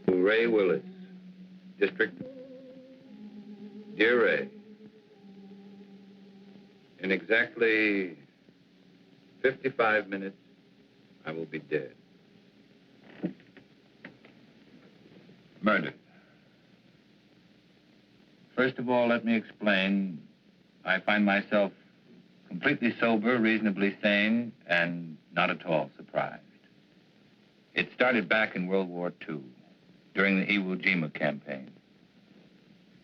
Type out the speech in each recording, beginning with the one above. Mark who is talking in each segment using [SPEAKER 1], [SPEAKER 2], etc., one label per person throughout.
[SPEAKER 1] Ray Willis, District. Dear Ray, in exactly 55 minutes, I will be dead. Murdered. First of all, let me explain. I find myself completely sober, reasonably sane, and not at all surprised. It started back in World War II, during the Iwo Jima campaign.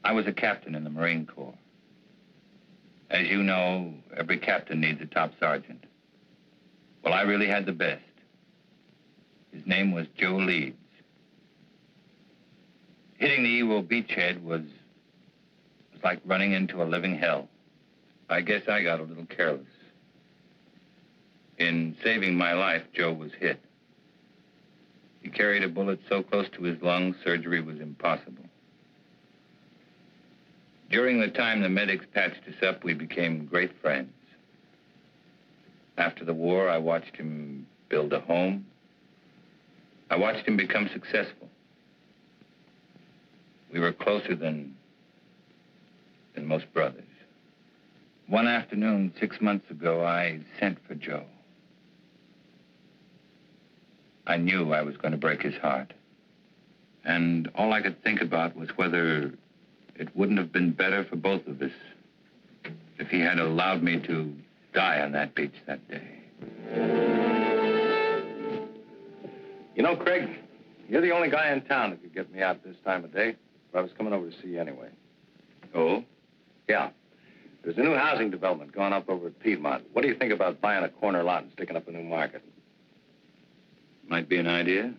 [SPEAKER 1] I was a captain in the Marine Corps. As you know, every captain needs a top sergeant. Well, I really had the best. His name was Joe Leeds. Hitting the Iwo beachhead was like running into a living hell. I guess I got a little careless. In saving my life, Joe was hit. He carried a bullet so close to his lungs, surgery was impossible. During the time the medics patched us up, we became great friends. After the war, I watched him build a home. I watched him become successful. We were closer than most brothers. One afternoon, 6 months ago, I sent for Joe. I knew I was going to break his heart. And all I could think about was whether it wouldn't have been better for both of us if he had allowed me to die on that beach that day.
[SPEAKER 2] You know, Craig, you're the only guy in town that could get me out this time of day. But I was coming over to see you anyway.
[SPEAKER 1] Oh?
[SPEAKER 2] Yeah. There's a new housing development going up over at Piedmont. What do you think about buying a corner lot and sticking up a new market?
[SPEAKER 1] Might be an idea.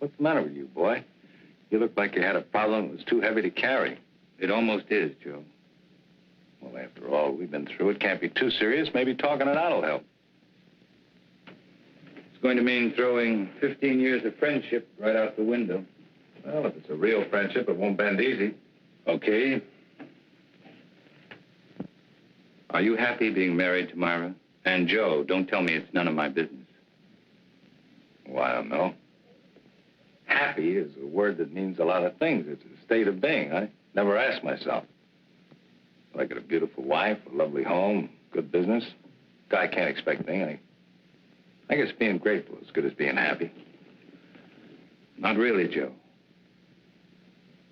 [SPEAKER 2] What's the matter with you, boy? You look like you had a problem that was too heavy to carry.
[SPEAKER 1] It almost is, Joe.
[SPEAKER 2] Well, after all we've been through, it can't be too serious. Maybe talking it out will help.
[SPEAKER 1] It's going to mean throwing 15 years of friendship right out the window.
[SPEAKER 2] Well, if it's a real friendship, it won't bend easy.
[SPEAKER 1] Okay. Are you happy being married to Myra? And Joe, don't tell me it's none of my business.
[SPEAKER 2] Well, I don't know. Happy is a word that means a lot of things. It's a state of being. I never asked myself. I got a beautiful wife, a lovely home, good business. Guy can't expect anything. I guess being grateful is as good as being happy.
[SPEAKER 1] Not really, Joe.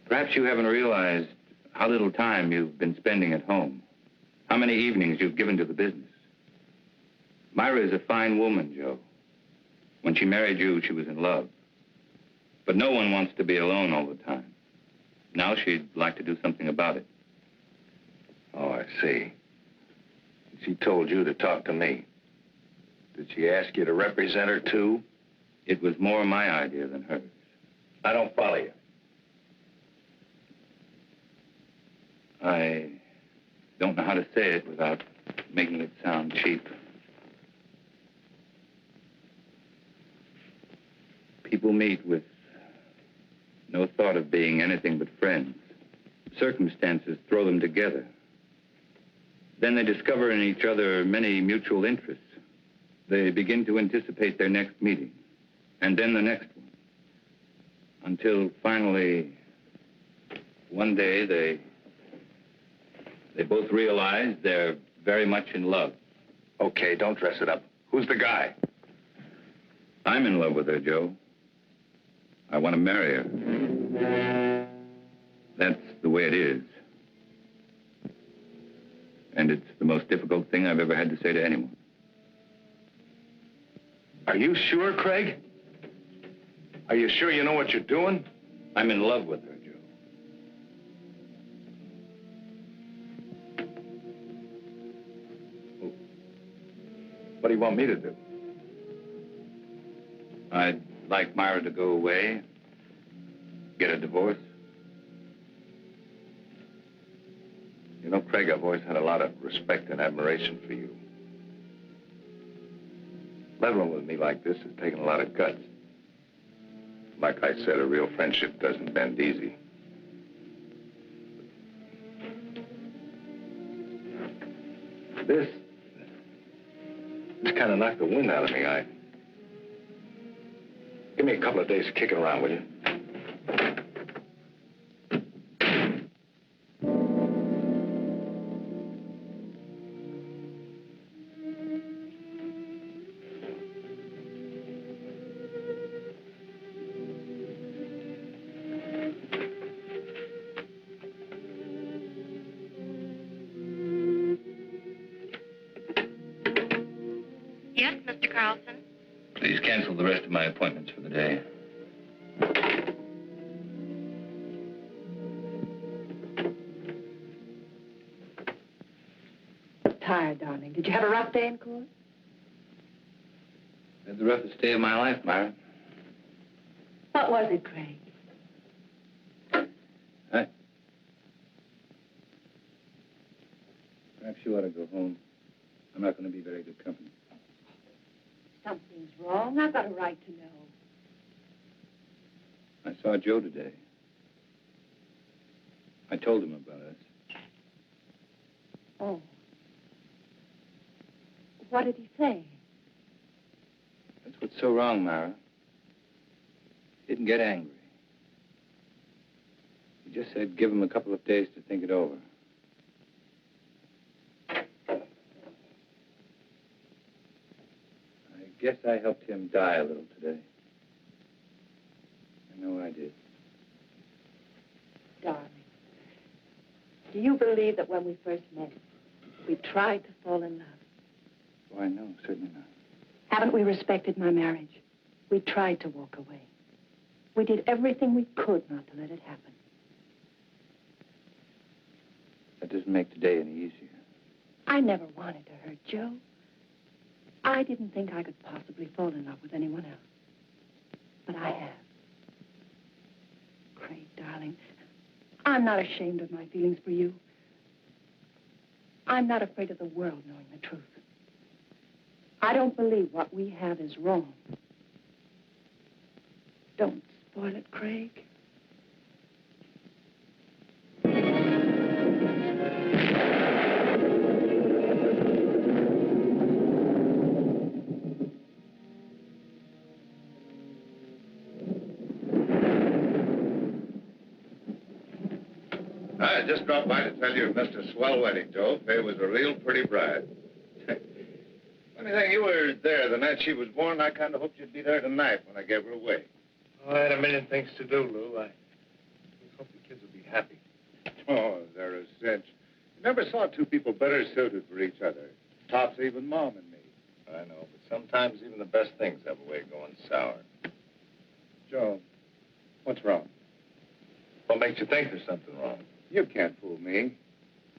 [SPEAKER 1] Perhaps you haven't realized how little time you've been spending at home. How many evenings you've given to the business. Myra is a fine woman, Joe. When she married you, she was in love. But no one wants to be alone all the time. Now she'd like to do something about it.
[SPEAKER 2] Oh, I see. She told you to talk to me. Did she ask you to represent her, too?
[SPEAKER 1] It was more my idea than hers.
[SPEAKER 2] I don't follow you.
[SPEAKER 1] I don't know how to say it without making it sound cheap. People meet with no thought of being anything but friends. Circumstances throw them together. Then they discover in each other many mutual interests. They begin to anticipate their next meeting, and then the next one. Until finally, one day, they both realize they're very much in love.
[SPEAKER 2] Okay, don't dress it up. Who's the guy?
[SPEAKER 1] I'm in love with her, Joe. I want to marry her. That's the way it is. And it's the most difficult thing I've ever had to say to anyone.
[SPEAKER 2] Are you sure, Craig? Are you sure you know what you're doing?
[SPEAKER 1] I'm in love with her, Joe.
[SPEAKER 2] What do you want me to do?
[SPEAKER 1] I'd like Myra to go away, get a divorce.
[SPEAKER 2] You know, Craig, I've always had a lot of respect and admiration for you. Leveling with me like this has taken a lot of guts. Like I said, a real friendship doesn't bend easy. It's kind of knocked the wind out of me. Give me a couple of days kicking around, will you?
[SPEAKER 3] Yes, Mr. Carlson?
[SPEAKER 1] Please cancel the rest of my appointments for the day.
[SPEAKER 4] Tired, darling. Did you have a rough day in court?
[SPEAKER 1] Had the roughest day of my life, Myra.
[SPEAKER 4] What was it, Craig?
[SPEAKER 1] Perhaps you ought to go home. I'm not going to be very good company.
[SPEAKER 4] Something's wrong. I've got a right to know.
[SPEAKER 1] I saw Joe today. I told him about us.
[SPEAKER 4] Oh. What did he say?
[SPEAKER 1] That's what's so wrong, Myra. He didn't get angry. He just said give him a couple of days to think it over. I guess I helped him die a little today. I know I did.
[SPEAKER 4] Darling, do you believe that when we first met, we tried to fall in love?
[SPEAKER 1] Why, no, certainly not.
[SPEAKER 4] Haven't we respected my marriage? We tried to walk away. We did everything we could not to let it happen.
[SPEAKER 1] That doesn't make today any easier.
[SPEAKER 4] I never wanted to hurt Joe. I didn't think I could possibly fall in love with anyone else. But I have. Craig, darling, I'm not ashamed of my feelings for you. I'm not afraid of the world knowing the truth. I don't believe what we have is wrong. Don't spoil it, Craig.
[SPEAKER 2] I just dropped by to tell you it missed a swell wedding, Joe. Faye was a real pretty bride. Funny thing, you were there the night she was born. I kind of hoped you'd be there tonight when I gave her away.
[SPEAKER 5] Oh, I had a million things to do, Lou. I just hope the kids will be happy.
[SPEAKER 2] Oh, they're a cinch. You never saw two people better suited for each other. Tops even Mom and me.
[SPEAKER 5] I know, but sometimes even the best things have a way of going sour.
[SPEAKER 2] Joe, what's wrong?
[SPEAKER 5] What makes you think there's something wrong?
[SPEAKER 2] You can't fool me.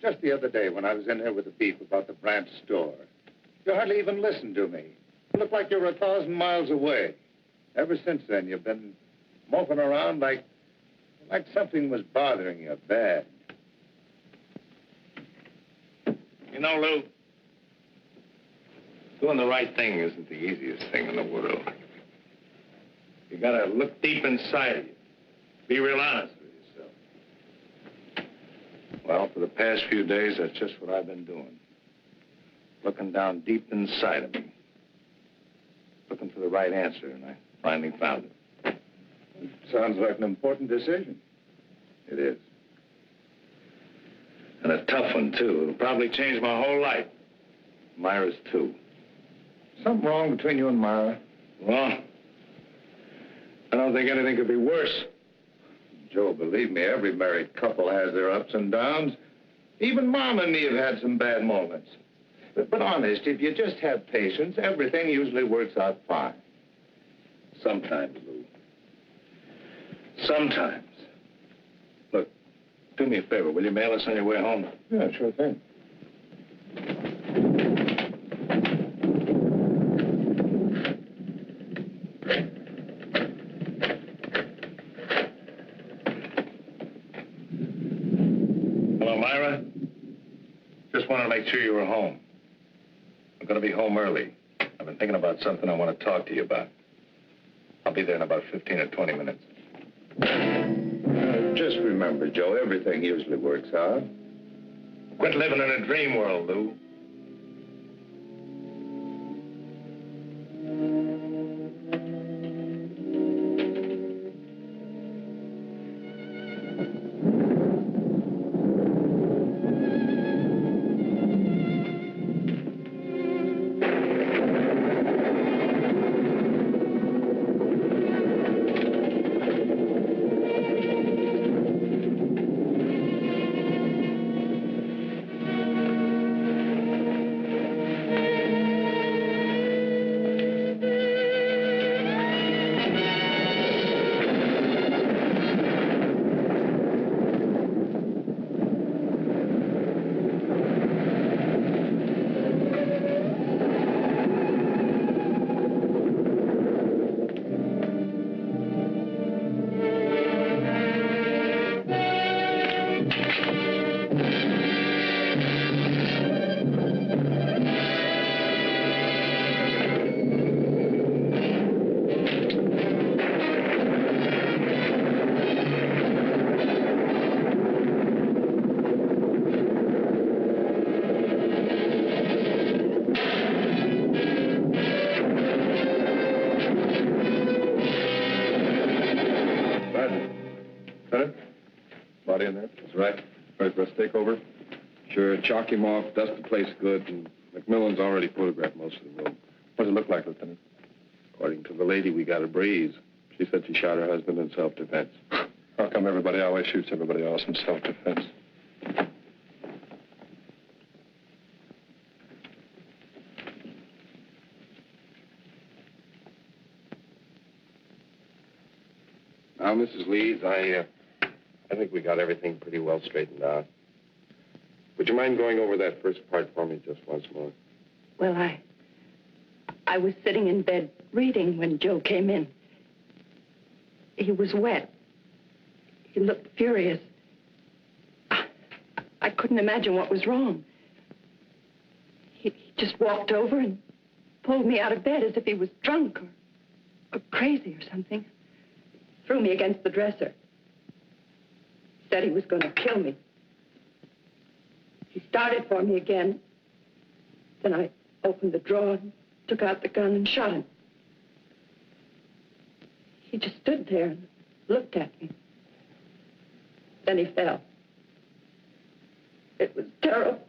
[SPEAKER 2] Just the other day when I was in here with the beef about the Branch store, you hardly even listened to me. You looked like you were 1,000 miles away. Ever since then, you've been moping around like something was bothering you bad.
[SPEAKER 5] You know, Lou, doing the right thing isn't the easiest thing in the world. You gotta look deep inside of you. Be real honest with yourself.
[SPEAKER 2] Well, for the past few days, that's just what I've been doing. Looking down deep inside of me. Looking for the right answer, and I finally found it. Sounds like an important decision. It is.
[SPEAKER 5] And a tough one, too. It'll probably change my whole life.
[SPEAKER 2] Myra's too. Something wrong between you and Myra?
[SPEAKER 5] Well, I don't think anything could be worse.
[SPEAKER 2] Joe, believe me, every married couple has their ups and downs. Even Mom and me have had some bad moments. But honest, if you just have patience, everything usually works out fine. Sometimes, Lou. Sometimes. Look, do me a favor. Will you mail us on your way home? Yeah, sure thing.
[SPEAKER 5] Hello, Myra. Just wanted to make sure you were home. I'm going to be home early. I've been thinking about something I want to talk to you about. I'll be there in about 15 or 20 minutes.
[SPEAKER 2] Just remember, Joe, everything usually works out.
[SPEAKER 5] Quit living in a dream world, Lou. body in there?
[SPEAKER 2] That's right.
[SPEAKER 5] Ready for us to take over?
[SPEAKER 2] Sure, chalk him off, dust the place good, and McMillan's already photographed most of the room.
[SPEAKER 5] What does it look like, Lieutenant?
[SPEAKER 2] According to the lady, we got a breeze. She said she shot her husband in self-defense.
[SPEAKER 5] How come everybody always shoots everybody else in self-defense?
[SPEAKER 2] Now, Mrs. Leeds, I think we got everything pretty well straightened out. Would you mind going over that first part for me just once more?
[SPEAKER 4] Well, I was sitting in bed reading when Joe came in. He was wet. He looked furious. I couldn't imagine what was wrong. He just walked over and pulled me out of bed as if he was drunk or crazy or something. Threw me against the dresser. Said he was going to kill me. He started for me again. Then I opened the drawer and took out the gun and shot him. He just stood there and looked at me. Then he fell. It was terrible.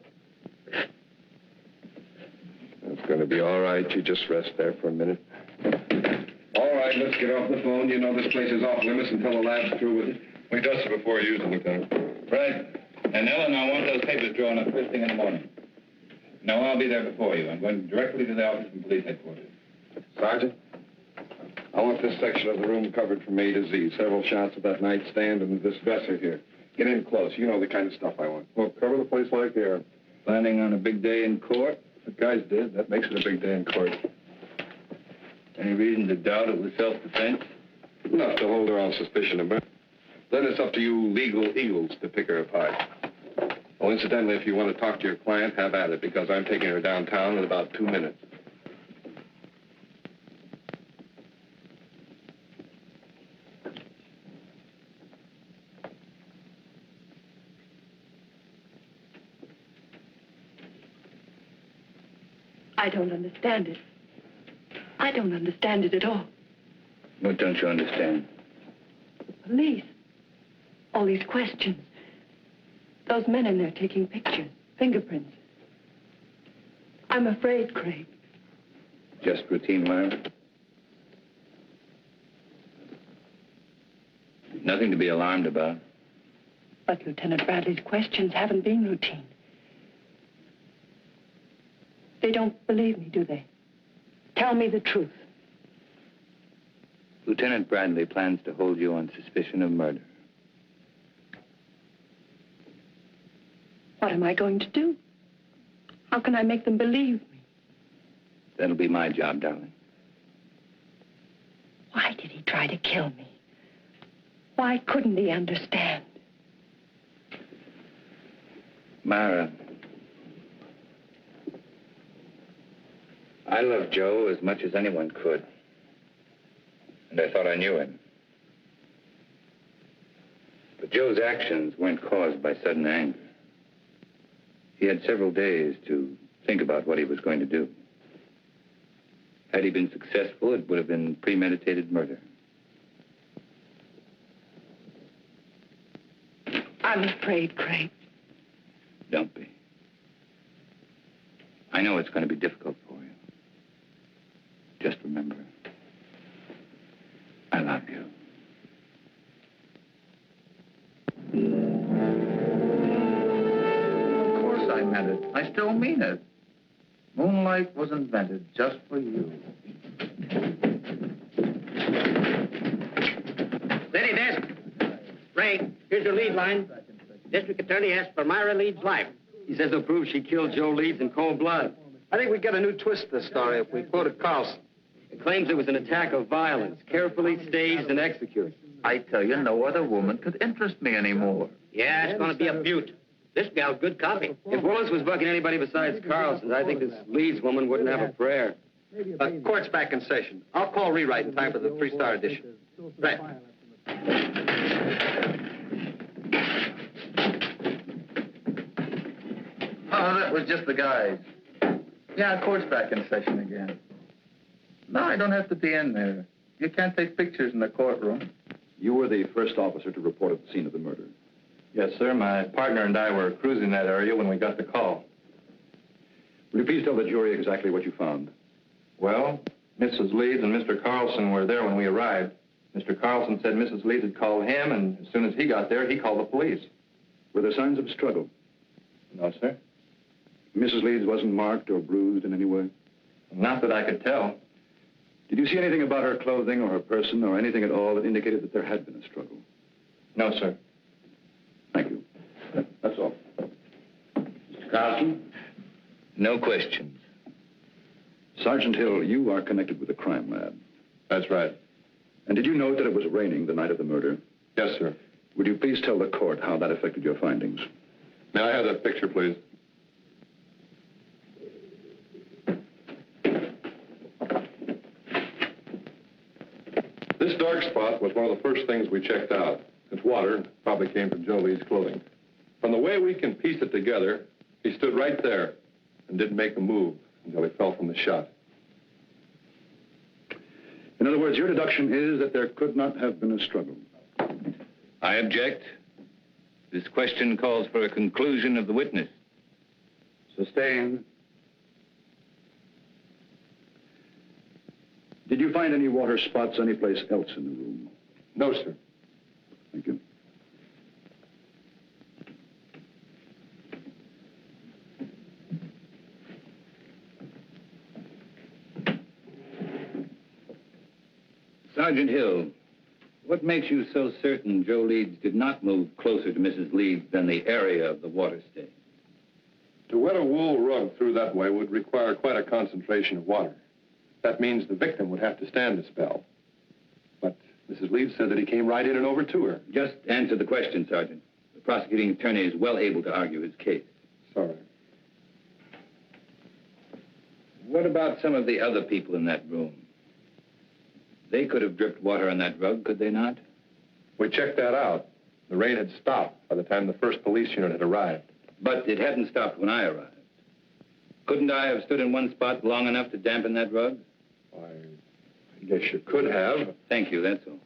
[SPEAKER 2] It's going to be all right. You just rest there for a minute. All right, let's get off the phone. You know this place is off limits until the lab's through with it.
[SPEAKER 5] We dusted before you used it, Lieutenant.
[SPEAKER 1] Right. And Ellen, I want those papers drawn up first thing in the morning. No, I'll be there before you. I'm going directly to the office from police headquarters.
[SPEAKER 2] Sergeant, I want this section of the room covered from A to Z. Several shots of that nightstand and this dresser here. Get in close. You know the kind of stuff I want.
[SPEAKER 5] Well, cover the place like the air.
[SPEAKER 1] Planning on a big day in court?
[SPEAKER 5] The guys did. That makes it a big day in court.
[SPEAKER 1] Any reason to doubt it was self-defense?
[SPEAKER 2] Enough to hold her on suspicion of murder. Then it's up to you legal eagles to pick her apart. Oh, incidentally, if you want to talk to your client, have at it, because I'm taking her downtown in about 2 minutes.
[SPEAKER 4] I don't understand it. I don't understand it at all.
[SPEAKER 1] What don't you understand?
[SPEAKER 4] Police. All these questions. Those men in there taking pictures, fingerprints. I'm afraid, Craig.
[SPEAKER 1] Just routine, Myra? Nothing to be alarmed about.
[SPEAKER 4] But Lieutenant Bradley's questions haven't been routine. They don't believe me, do they? Tell me the truth.
[SPEAKER 1] Lieutenant Bradley plans to hold you on suspicion of murder.
[SPEAKER 4] What am I going to do? How can I make them believe me?
[SPEAKER 1] That'll be my job, darling.
[SPEAKER 4] Why did he try to kill me? Why couldn't he understand?
[SPEAKER 1] Myra, I love Joe as much as anyone could. And I thought I knew him. But Joe's actions weren't caused by sudden anger. He had several days to think about what he was going to do. Had he been successful, it would have been premeditated murder.
[SPEAKER 4] I'm afraid, Craig.
[SPEAKER 1] Don't be. I know it's going to be difficult for you. Just remember, I love you.
[SPEAKER 6] Of course I meant it. I still mean it. Moonlight was invented just for you.
[SPEAKER 7] Steady, desk. Ray, here's your lead line. District Attorney asked for Myra Leeds' life. He says he'll prove she killed Joe Leeds in cold blood. I think we'd get a new twist to the story if we quoted Carlson. It claims it was an attack of violence, carefully staged and executed.
[SPEAKER 6] I tell you, no other woman could interest me anymore.
[SPEAKER 7] Yeah, it's going to be a beaut. This gal's good copy. If Willis was bucking anybody besides Carlson, I think this Leeds woman wouldn't have a prayer. Court's back in session. I'll call rewrite in time for the 3-star edition. Right.
[SPEAKER 6] Oh, that was just the guys. Yeah, court's back in session again. No, I don't have to be in there. You can't take pictures in the courtroom.
[SPEAKER 8] You were the first officer to report at the scene of the murder. Yes, sir. My partner and I were cruising that area when we got the call.
[SPEAKER 9] Will you please tell the jury exactly what you found?
[SPEAKER 8] Well, Mrs. Leeds and Mr. Carlson were there when we arrived. Mr. Carlson said Mrs. Leeds had called him, and as soon as he got there, he called the police.
[SPEAKER 9] Were there signs of struggle?
[SPEAKER 8] No, sir.
[SPEAKER 9] Mrs. Leeds wasn't marked or bruised in any way?
[SPEAKER 8] Not that I could tell.
[SPEAKER 9] Did you see anything about her clothing or her person or anything at all that indicated that there had been a struggle?
[SPEAKER 8] No, sir.
[SPEAKER 9] Thank you. That's all.
[SPEAKER 2] Mr. Carlson?
[SPEAKER 1] No questions.
[SPEAKER 9] Sergeant Hill, you are connected with the crime lab.
[SPEAKER 5] That's right.
[SPEAKER 9] And did you note that it was raining the night of the murder?
[SPEAKER 5] Yes, sir.
[SPEAKER 9] Would you please tell the court how that affected your findings?
[SPEAKER 5] May I have that picture, please? This dark spot was one of the first things we checked out. It's water, probably came from Joe Lee's clothing. From the way we can piece it together, he stood right there and didn't make a move until he fell from the shot.
[SPEAKER 9] In other words, your deduction is that there could not have been a struggle.
[SPEAKER 1] I object. This question calls for a conclusion of the witness.
[SPEAKER 9] Sustained. Did you find any water spots anyplace else in the room?
[SPEAKER 5] No, sir.
[SPEAKER 9] Thank you.
[SPEAKER 1] Sergeant Hill, what makes you so certain Joe Leeds did not move closer to Mrs. Leeds than the area of the water stain?
[SPEAKER 5] To wet a wool rug through that way would require quite a concentration of water. That means the victim would have to stand a spell. But Mrs. Leeds said that he came right in and over to her.
[SPEAKER 1] Just answer the question, Sergeant. The prosecuting attorney is well able to argue his case.
[SPEAKER 5] Sorry.
[SPEAKER 1] What about some of the other people in that room? They could have dripped water on that rug, could they not?
[SPEAKER 5] We checked that out. The rain had stopped by the time the first police unit had arrived.
[SPEAKER 1] But it hadn't stopped when I arrived. Couldn't I have stood in one spot long enough to dampen that rug?
[SPEAKER 5] Why, I guess you could have.
[SPEAKER 1] Thank you, that's all.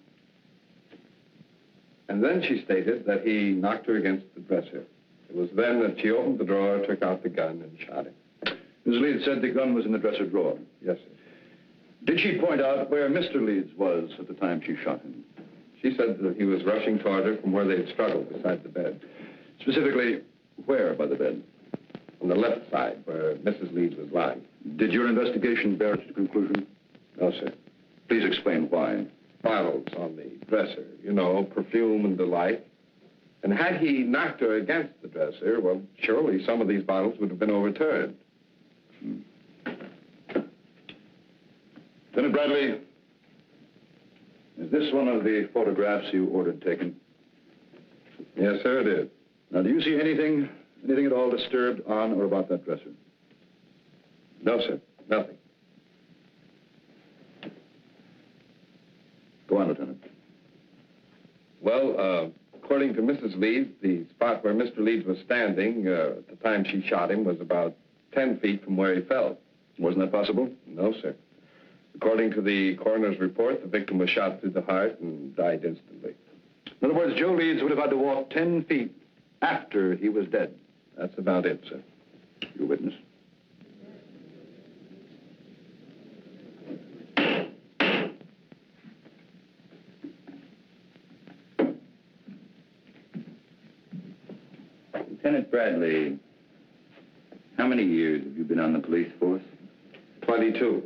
[SPEAKER 5] And then she stated that he knocked her against the dresser. It was then that she opened the drawer, took out the gun, and shot him.
[SPEAKER 9] Ms. Leeds said the gun was in the dresser drawer.
[SPEAKER 5] Yes, sir.
[SPEAKER 9] Did she point out where Mr. Leeds was at the time she shot him?
[SPEAKER 5] She said that he was rushing toward her from where they had struggled beside the bed.
[SPEAKER 9] Specifically, where by the bed?
[SPEAKER 5] On the left side, where Mrs. Leeds was lying.
[SPEAKER 9] Did your investigation bear it to conclusion?
[SPEAKER 5] No, sir.
[SPEAKER 9] Please explain why.
[SPEAKER 5] Bottles on the dresser, you know, perfume and delight. And had he knocked her against the dresser, well, surely some of these bottles would have been overturned.
[SPEAKER 9] Lieutenant Bradley, is this one of the photographs you ordered taken?
[SPEAKER 5] Yes, sir, it is.
[SPEAKER 9] Now, do you see anything at all disturbed on or about that dresser?
[SPEAKER 5] No, sir, nothing.
[SPEAKER 9] Go on, Lieutenant.
[SPEAKER 5] Well, according to Mrs. Leeds, the spot where Mr. Leeds was standing at the time she shot him was about 10 feet from where he fell.
[SPEAKER 9] Wasn't that possible?
[SPEAKER 5] No, sir. According to the coroner's report, the victim was shot through the heart and died instantly.
[SPEAKER 9] In other words, Joe Leeds would have had to walk 10 feet after he was dead.
[SPEAKER 5] That's about it, sir.
[SPEAKER 9] You witness?
[SPEAKER 1] Lieutenant Bradley, how many years have you been on the police force?
[SPEAKER 5] 22.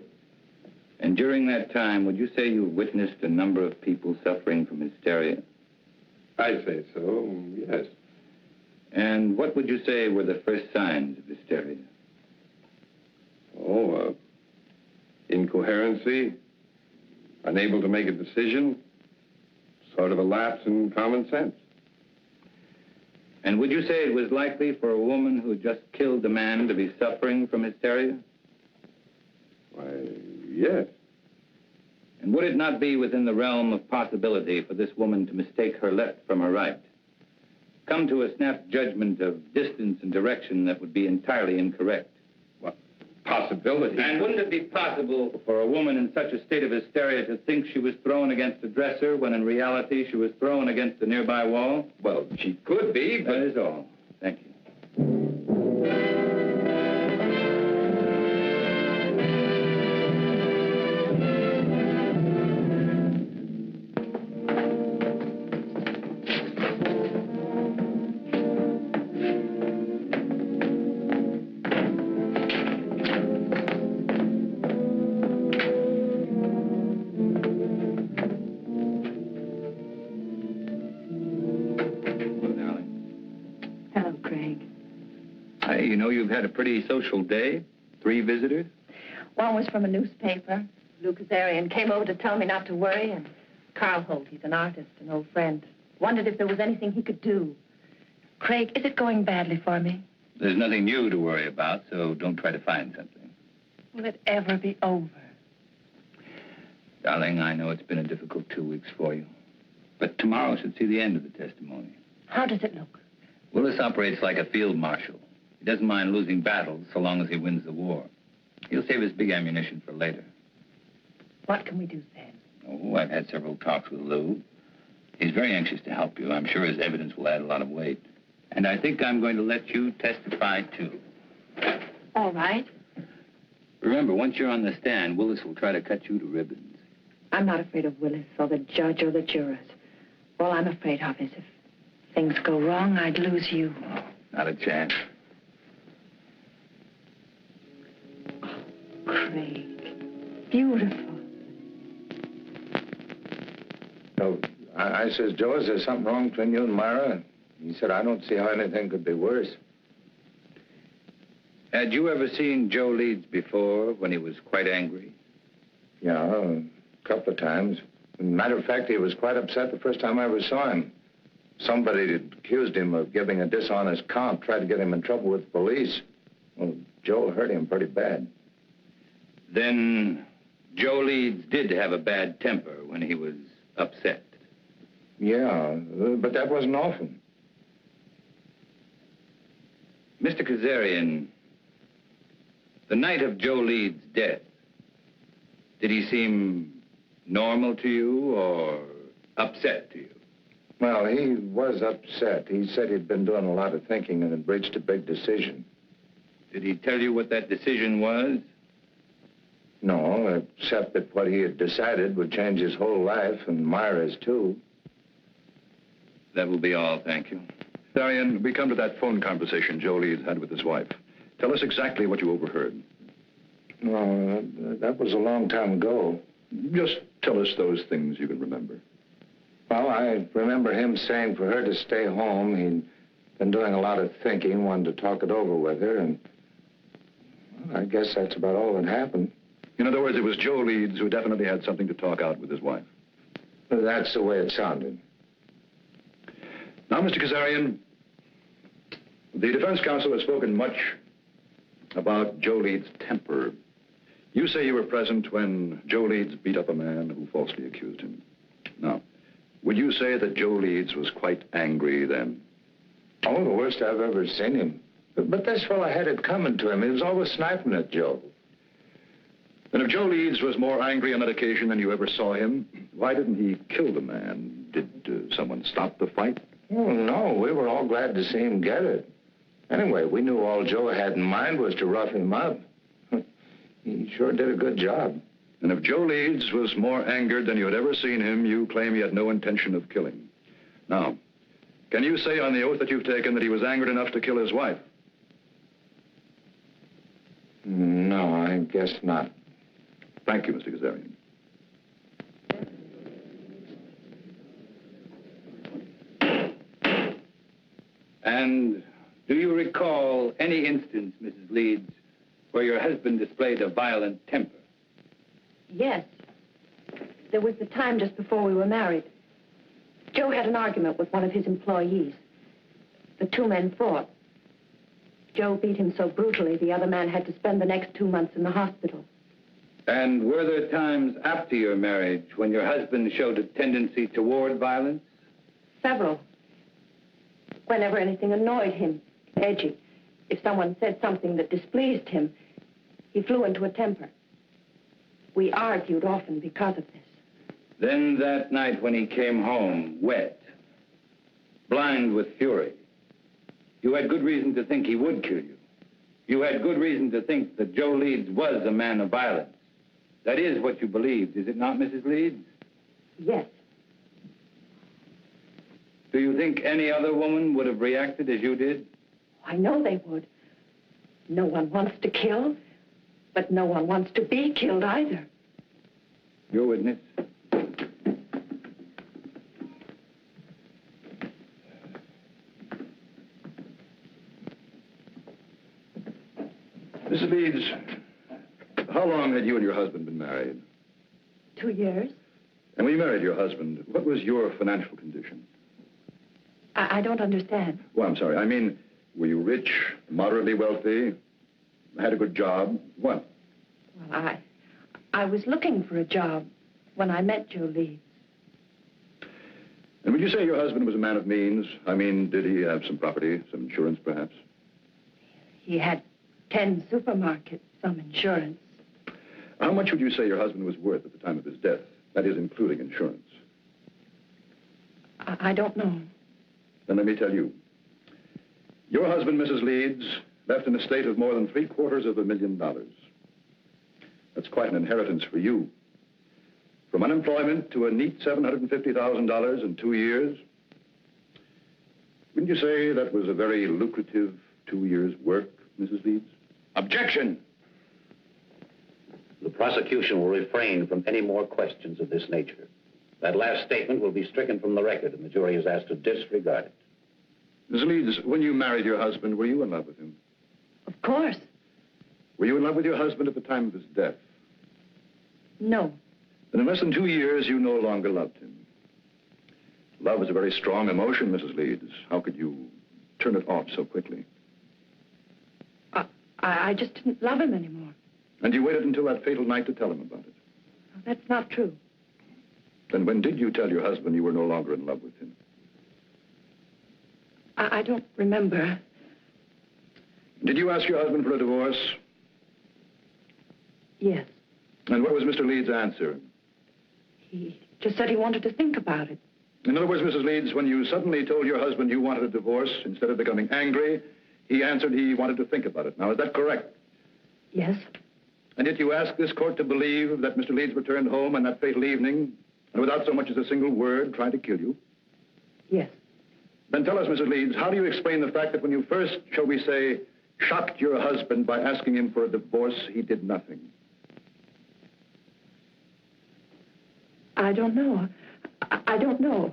[SPEAKER 1] And during that time, would you say you witnessed a number of people suffering from hysteria?
[SPEAKER 5] I'd say so, yes.
[SPEAKER 1] And what would you say were the first signs of hysteria?
[SPEAKER 5] Oh, incoherency, unable to make a decision, sort of a lapse in common sense.
[SPEAKER 1] And would you say it was likely for a woman who just killed a man to be suffering from hysteria?
[SPEAKER 5] Why, yes.
[SPEAKER 1] And would it not be within the realm of possibility for this woman to mistake her left from her right? Come to a snap judgment of distance and direction that would be entirely incorrect?
[SPEAKER 5] What?
[SPEAKER 8] possibility.
[SPEAKER 1] And wouldn't it be possible for a woman in such a state of hysteria to think she was thrown against a dresser when in reality she was thrown against a nearby wall?
[SPEAKER 8] Well, she could be, but...
[SPEAKER 1] That is all. Thank you.
[SPEAKER 4] Hello, Craig.
[SPEAKER 1] Hey, you know you've had a pretty social day. 3 visitors.
[SPEAKER 4] One was from a newspaper. Lou Kazarian came over to tell me not to worry, and Carl Holt, he's an artist, an old friend, wondered if there was anything he could do. Craig, is it going badly for me?
[SPEAKER 1] There's nothing new to worry about, so don't try to find something.
[SPEAKER 4] Will it ever be over?
[SPEAKER 1] Darling, I know it's been a difficult 2 weeks for you. But tomorrow should see the end of the testimony.
[SPEAKER 4] How does it look?
[SPEAKER 1] Willis operates like a field marshal. He doesn't mind losing battles so long as he wins the war. He'll save his big ammunition for later.
[SPEAKER 4] What can we do then?
[SPEAKER 1] Oh, I've had several talks with Lou. He's very anxious to help you. I'm sure his evidence will add a lot of weight. And I think I'm going to let you testify, too.
[SPEAKER 4] All right.
[SPEAKER 1] Remember, once you're on the stand, Willis will try to cut you to ribbons.
[SPEAKER 4] I'm not afraid of Willis or the judge or the jurors. All I'm afraid of is if things go wrong, I'd lose you.
[SPEAKER 1] Not a chance.
[SPEAKER 4] Craig, beautiful.
[SPEAKER 2] So I says, Joe, is there something wrong between you and Myra? He said, I don't see how anything could be worse.
[SPEAKER 1] Had you ever seen Joe Leeds before when he was quite angry?
[SPEAKER 2] Yeah, a couple of times. Matter of fact, he was quite upset the first time I ever saw him. Somebody had accused him of giving a dishonest count, tried to get him in trouble with the police. Well, Joe hurt him pretty bad.
[SPEAKER 1] Then Joe Leeds did have a bad temper when he was upset.
[SPEAKER 2] Yeah, but that wasn't often.
[SPEAKER 1] Mr. Kazarian, the night of Joe Leeds' death, did he seem normal to you or upset to you?
[SPEAKER 2] Well, he was upset. He said he'd been doing a lot of thinking and had reached a big decision.
[SPEAKER 1] Did he tell you what that decision was?
[SPEAKER 2] No, except that what he had decided would change his whole life, and Myra's, too.
[SPEAKER 1] That will be all, thank you.
[SPEAKER 9] Darian, we come to that phone conversation Joe Leeds had with his wife. Tell us exactly what you overheard.
[SPEAKER 2] No, that was a long time ago.
[SPEAKER 9] Just tell us those things you can remember.
[SPEAKER 2] Well, I remember him saying for her to stay home. He'd been doing a lot of thinking, wanted to talk it over with her, and well, I guess that's about all that happened.
[SPEAKER 9] In other words, it was Joe Leeds who definitely had something to talk out with his wife.
[SPEAKER 2] That's the way it sounded.
[SPEAKER 9] Now, Mr. Kazarian, the defense counsel has spoken much about Joe Leeds' temper. You say you were present when Joe Leeds beat up a man who falsely accused him. Now, would you say that Joe Leeds was quite angry then?
[SPEAKER 2] Oh, the worst I've ever seen him. But this fellow had it coming to him. He was always sniping at Joe.
[SPEAKER 9] Then if Joe Leeds was more angry on that occasion than you ever saw him, why didn't he kill the man? Did someone stop the fight?
[SPEAKER 2] Oh, no, we were all glad to see him get it. Anyway, we knew all Joe had in mind was to rough him up. He sure did a good job.
[SPEAKER 9] And if Joe Leeds was more angered than you had ever seen him, you claim he had no intention of killing. Now, can you say on the oath that you've taken that he was angered enough to kill his wife?
[SPEAKER 2] No, I guess not.
[SPEAKER 9] Thank you, Mr. Kazarian.
[SPEAKER 1] And do you recall any instance, Mrs. Leeds, where your husband displayed a violent temper?
[SPEAKER 4] Yes. There was the time just before we were married. Joe had an argument with one of his employees. The two men fought. Joe beat him so brutally, the other man had to spend the next 2 months in the hospital.
[SPEAKER 1] And were there times after your marriage when your husband showed a tendency toward violence?
[SPEAKER 4] Several. Whenever anything annoyed him, edgy. If someone said something that displeased him, He flew into a temper. We argued often because of this.
[SPEAKER 2] Then that night when he came home, wet, blind with fury, you had good reason to think he would kill you. You had good reason to think that Joe Leeds was a man of violence. That is what you believed, is it not, Mrs. Leeds?
[SPEAKER 4] Yes.
[SPEAKER 2] Do you think any other woman would have reacted as you did?
[SPEAKER 4] I know they would. No one wants to kill, but no one wants to be killed either.
[SPEAKER 2] Your witness.
[SPEAKER 9] Mrs. Leeds, how long had you and your husband been married?
[SPEAKER 4] 2 years.
[SPEAKER 9] And when you married your husband, what was your financial condition?
[SPEAKER 4] I don't understand.
[SPEAKER 9] Well, I'm sorry. I mean, were you rich, moderately wealthy, had a good job? What?
[SPEAKER 4] Well, I was looking for a job when I met Joe Leeds.
[SPEAKER 9] And would you say your husband was a man of means? I mean, did he have some property, some insurance, perhaps?
[SPEAKER 4] He had 10 supermarkets, some insurance.
[SPEAKER 9] How much would you say your husband was worth at the time of his death? That is, including insurance.
[SPEAKER 4] I don't know.
[SPEAKER 9] Then let me tell you. Your husband, Mrs. Leeds, left an estate of more than $750,000. That's quite an inheritance for you. From unemployment to a neat $750,000 in 2 years. Wouldn't you say that was a very lucrative 2 years' work, Mrs. Leeds?
[SPEAKER 2] Objection!
[SPEAKER 10] The prosecution will refrain from any more questions of this nature. That last statement will be stricken from the record, and the jury is asked to disregard it.
[SPEAKER 9] Mrs. Leeds, when you married your husband, were you in love with him?
[SPEAKER 4] Of course.
[SPEAKER 9] Were you in love with your husband at the time of his death?
[SPEAKER 4] No.
[SPEAKER 9] Then in less than 2 years, you no longer loved him. Love is a very strong emotion, Mrs. Leeds. How could you turn it off so quickly?
[SPEAKER 4] I just didn't love him anymore.
[SPEAKER 9] And you waited until that fatal night to tell him about it.
[SPEAKER 4] That's not true.
[SPEAKER 9] Then when did you tell your husband you were no longer in love with him?
[SPEAKER 4] I don't remember.
[SPEAKER 9] Did you ask your husband for a divorce?
[SPEAKER 4] Yes.
[SPEAKER 9] And what was Mr. Leeds' answer?
[SPEAKER 4] He just said he wanted to think about it.
[SPEAKER 9] In other words, Mrs. Leeds, when you suddenly told your husband you wanted a divorce, instead of becoming angry, he answered he wanted to think about it. Now, is that correct?
[SPEAKER 4] Yes.
[SPEAKER 9] And yet you asked this court to believe that Mr. Leeds returned home on that fatal evening, and without so much as a single word, tried to kill you?
[SPEAKER 4] Yes.
[SPEAKER 9] Then tell us, Mrs. Leeds, how do you explain the fact that when you first, shall we say, shocked your husband by asking him for a divorce, he did nothing?
[SPEAKER 4] I don't know. I don't know.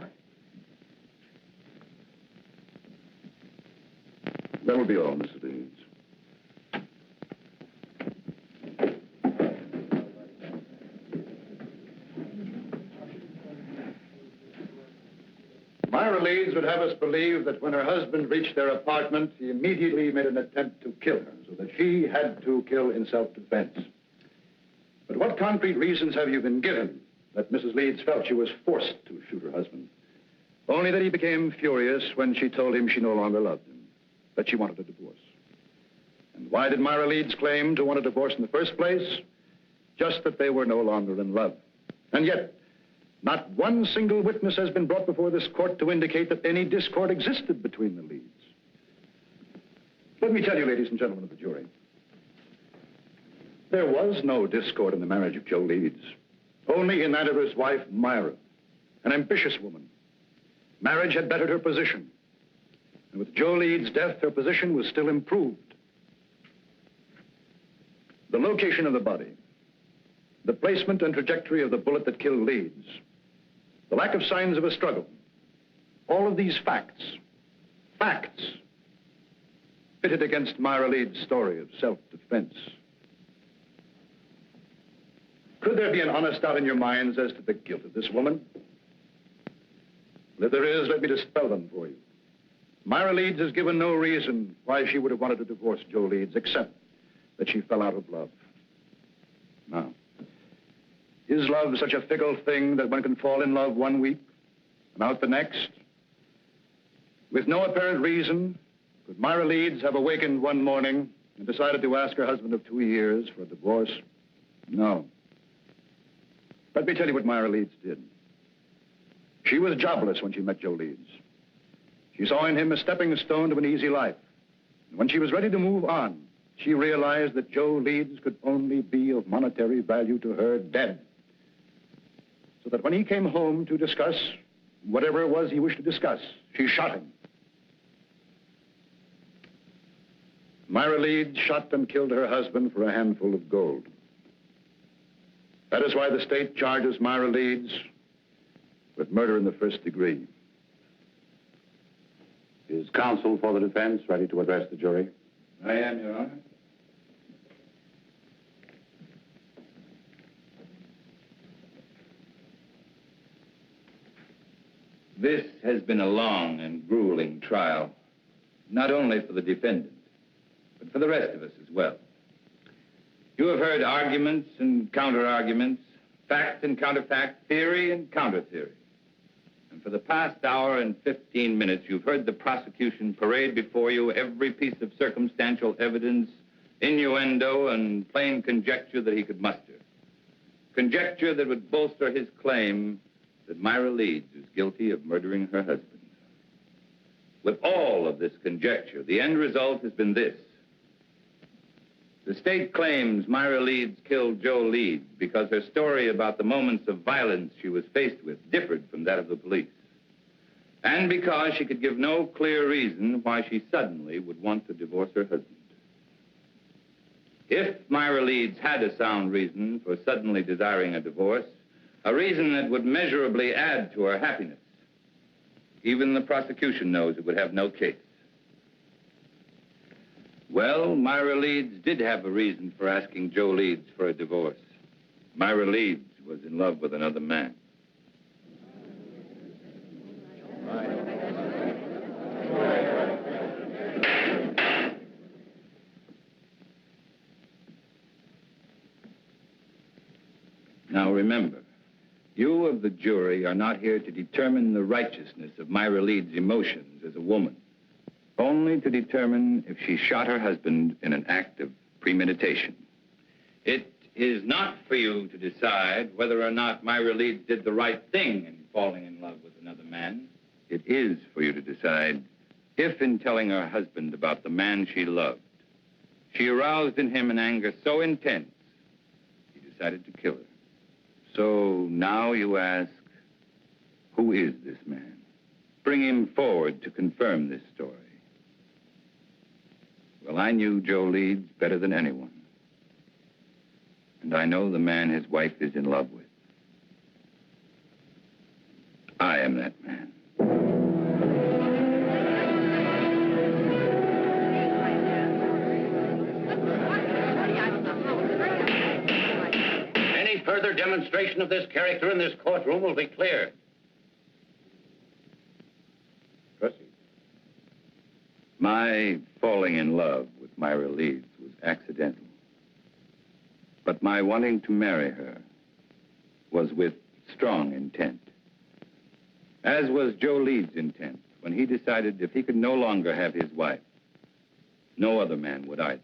[SPEAKER 9] That will be all, Mrs. Leeds. Myra Leeds would have us believe that when her husband reached their apartment, he immediately made an attempt to kill her, so that she had to kill in self-defense. But what concrete reasons have you been given that Mrs. Leeds felt she was forced to shoot her husband? Only that he became furious when she told him she no longer loved him, that she wanted a divorce. And why did Myra Leeds claim to want a divorce in the first place? Just that they were no longer in love. And yet, not one single witness has been brought before this court to indicate that any discord existed between the Leeds. Let me tell you, ladies and gentlemen of the jury, there was no discord in the marriage of Joe Leeds, only in that of his wife, Myra, an ambitious woman. Marriage had bettered her position, and with Joe Leeds' death, her position was still improved. The location of the body, the placement and trajectory of the bullet that killed Leeds, the lack of signs of a struggle, all of these facts, pitted against Myra Leeds' story of self-defense. Could there be an honest doubt in your minds as to the guilt of this woman? Well, if there is, let me dispel them for you. Myra Leeds has given no reason why she would have wanted to divorce Joe Leeds, except that she fell out of love. Now, is love such a fickle thing that one can fall in love one week and out the next? With no apparent reason, could Myra Leeds have awakened one morning and decided to ask her husband of 2 years for a divorce? No. Let me tell you what Myra Leeds did. She was jobless when she met Joe Leeds. She saw in him a stepping stone to an easy life. And when she was ready to move on, she realized that Joe Leeds could only be of monetary value to her dead. So that when he came home to discuss whatever it was he wished to discuss, she shot him. Myra Leeds shot and killed her husband for a handful of gold. That is why the state charges Myra Leeds with murder in the first degree.
[SPEAKER 10] Is counsel for the defense ready to address the jury?
[SPEAKER 1] I am, Your Honor. This has been a long and grueling trial, not only for the defendant, but for the rest of us as well. You have heard arguments and counter-arguments, fact and counterfact, theory and counter-theory. And for the past hour and 15 minutes, you've heard the prosecution parade before you every piece of circumstantial evidence, innuendo, and plain conjecture that he could muster. Conjecture that would bolster his claim that Myra Leeds is guilty of murdering her husband. With all of this conjecture, the end result has been this. The state claims Myra Leeds killed Joe Leeds because her story about the moments of violence she was faced with differed from that of the police. And because she could give no clear reason why she suddenly would want to divorce her husband. If Myra Leeds had a sound reason for suddenly desiring a divorce, a reason that would measurably add to her happiness, even the prosecution knows it would have no case. Well, Myra Leeds did have a reason for asking Joe Leeds for a divorce. Myra Leeds was in love with another man. Now remember, you of the jury are not here to determine the righteousness of Myra Leeds' emotions as a woman, only to determine if she shot her husband in an act of premeditation. It is not for you to decide whether or not Myra Leeds did the right thing in falling in love with another man. It is for you to decide if, in telling her husband about the man she loved, she aroused in him an anger so intense, he decided to kill her. So now you ask, who is this man? Bring him forward to confirm this story. Well, I knew Joe Leeds better than anyone. And I know the man his wife is in love with. I am that man.
[SPEAKER 10] Any further demonstration of this character in this courtroom will be clear. Proceed.
[SPEAKER 1] My falling in love with Myra Leeds was accidental. But my wanting to marry her was with strong intent. As was Joe Leeds' intent when he decided if he could no longer have his wife, no other man would either.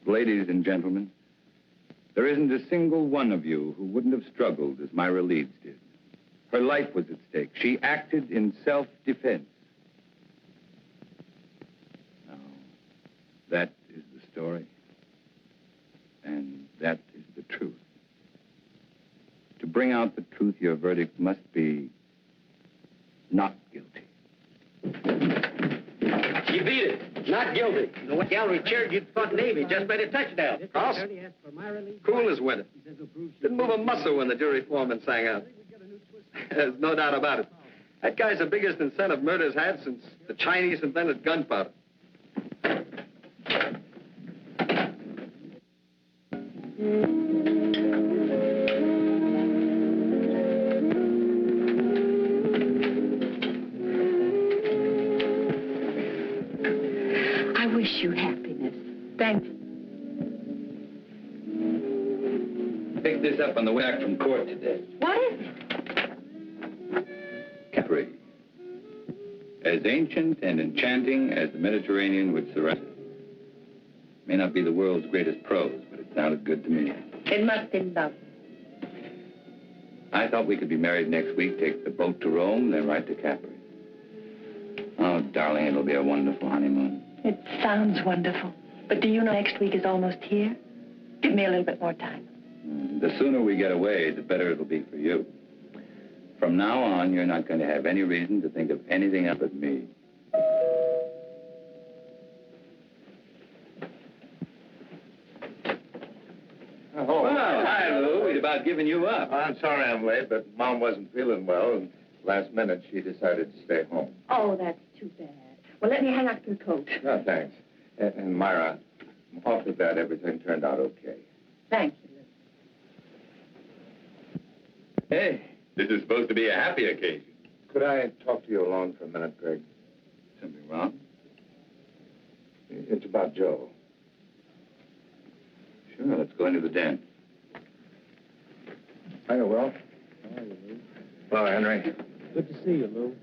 [SPEAKER 1] Ladies and gentlemen, there isn't a single one of you who wouldn't have struggled as Myra Leeds did. Her life was at stake. She acted in self-defense. Now, that is the story. And that is the truth. To bring out the truth, your verdict must be not guilty.
[SPEAKER 7] You beat it. Not guilty. The gallery cheered you thought Navy just made a touchdown. Cross? Cool as winter. Didn't move a muscle when the jury foreman sang out. There's no doubt about it. That guy's the biggest incentive murder's had since the Chinese invented gunpowder.
[SPEAKER 4] I wish you happiness. Thank you.
[SPEAKER 1] Pick this up on the way back from court today.
[SPEAKER 4] What is it?
[SPEAKER 1] Capri. As ancient and enchanting as the Mediterranean would surround it. May not be the world's greatest prose, but it sounded good to me.
[SPEAKER 4] It must be love.
[SPEAKER 1] I thought we could be married next week, take the boat to Rome, then right to Capri. Oh, darling, it'll be a wonderful honeymoon.
[SPEAKER 4] It sounds wonderful. But do you know next week is almost here? Give me a little bit more time.
[SPEAKER 1] The sooner we get away, the better it'll be for you. From now on, you're not going to have any reason to think of anything else but me.
[SPEAKER 2] Oh,
[SPEAKER 1] Well, hi, Lou. We'd about given you up.
[SPEAKER 2] I'm sorry I'm late, but Mom wasn't feeling well, and last minute she decided to stay home.
[SPEAKER 4] Oh, that's too bad. Well, let me hang up your coat.
[SPEAKER 2] No, thanks. And Myra, I'm awfully glad everything turned out okay.
[SPEAKER 4] Thank you, Lou.
[SPEAKER 1] Hey, this is supposed to be a happy occasion.
[SPEAKER 2] Could I talk to you alone for a minute, Greg?
[SPEAKER 1] Something wrong?
[SPEAKER 2] It's about Joe.
[SPEAKER 1] Sure, let's go into the den.
[SPEAKER 2] Hiya, Will.
[SPEAKER 6] How are you, Lou?
[SPEAKER 2] Hello, Henry.
[SPEAKER 6] Good to see you, Lou.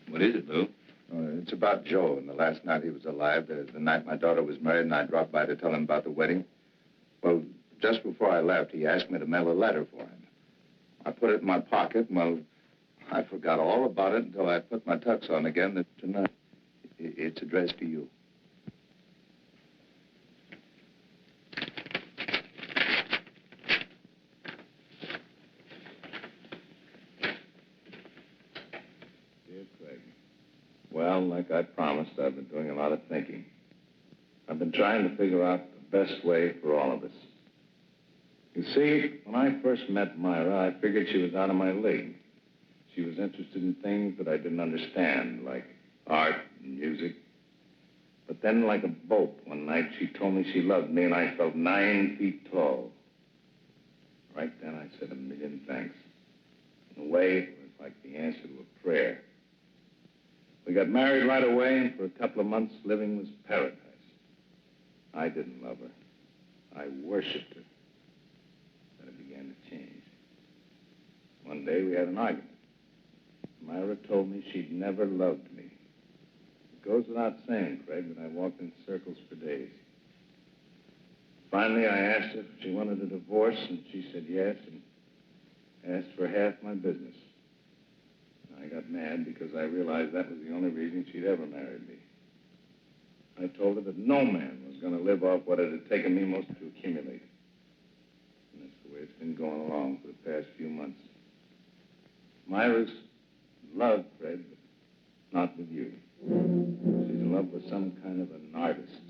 [SPEAKER 1] What is it, Lou?
[SPEAKER 2] It's about Joe and the last night he was alive, the night my daughter was married, and I dropped by to tell him about the wedding. Well, just before I left, he asked me to mail a letter for him. I put it in my pocket, and, well, I forgot all about it until I put my tux on again tonight. It's addressed to you. Dear Craig, well, like I promised, I've been doing a lot of thinking. I've been trying to figure out the best way for all of us. You see, when I first met Myra, I figured she was out of my league. She was interested in things that I didn't understand, like art and music. But then, like a bolt, one night, she told me she loved me, and I felt 9 feet tall. Right then, I said a million thanks. In a way, it was like the answer to a prayer. We got married right away, and for a couple of months, living was paradise. I didn't love her. I worshipped her. Then it began to change. One day, we had an argument. Myra told me she'd never loved me. It goes without saying, Craig, that I walked in circles for days. Finally, I asked her if she wanted a divorce, and she said yes, and asked for half my business. I got mad because I realized that was the only reason she'd ever married me. I told her that no man was going to live off what it had taken me most to accumulate. And that's the way it's been going along for the past few months. Myra's in love, Fred, but not with you. She's in love with some kind of an artist.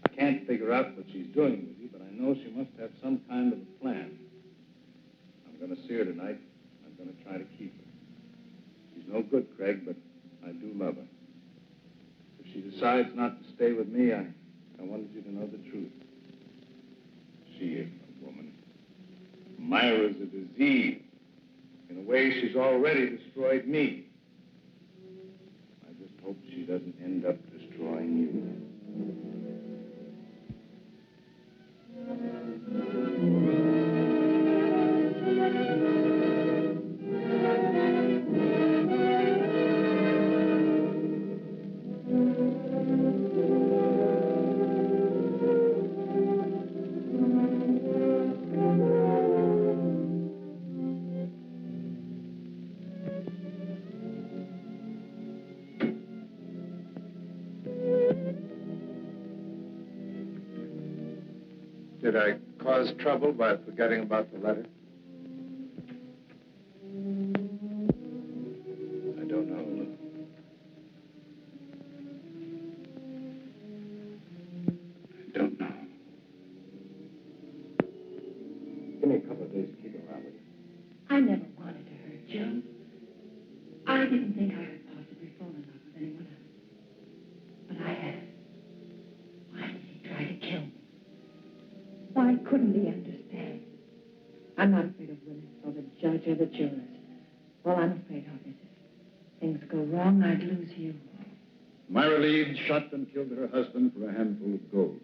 [SPEAKER 2] I can't figure out what she's doing with you, but I know she must have some kind of a plan. I'm going to see her tonight. I'm going to try to keep her. She's no good, Craig, but I do love her. If she decides not to stay with me, I wanted you to know the truth. She isn't a woman. Myra's a disease. In a way, she's already destroyed me. I just hope she doesn't end up destroying you. Did I cause trouble by forgetting about the letter? I don't know, Lou. I don't know. Give me a couple of days to keep around with you.
[SPEAKER 4] I never wanted to hurt Joe. I didn't think I could possibly fall in love with anyone else. But I had. Why did he try to kill me? Why couldn't he understand? I'm not afraid of Willis or the judge or the jurors. All I'm afraid of is if things go wrong, I'd lose you.
[SPEAKER 9] Myra Leeds shot and killed her husband for a handful of gold.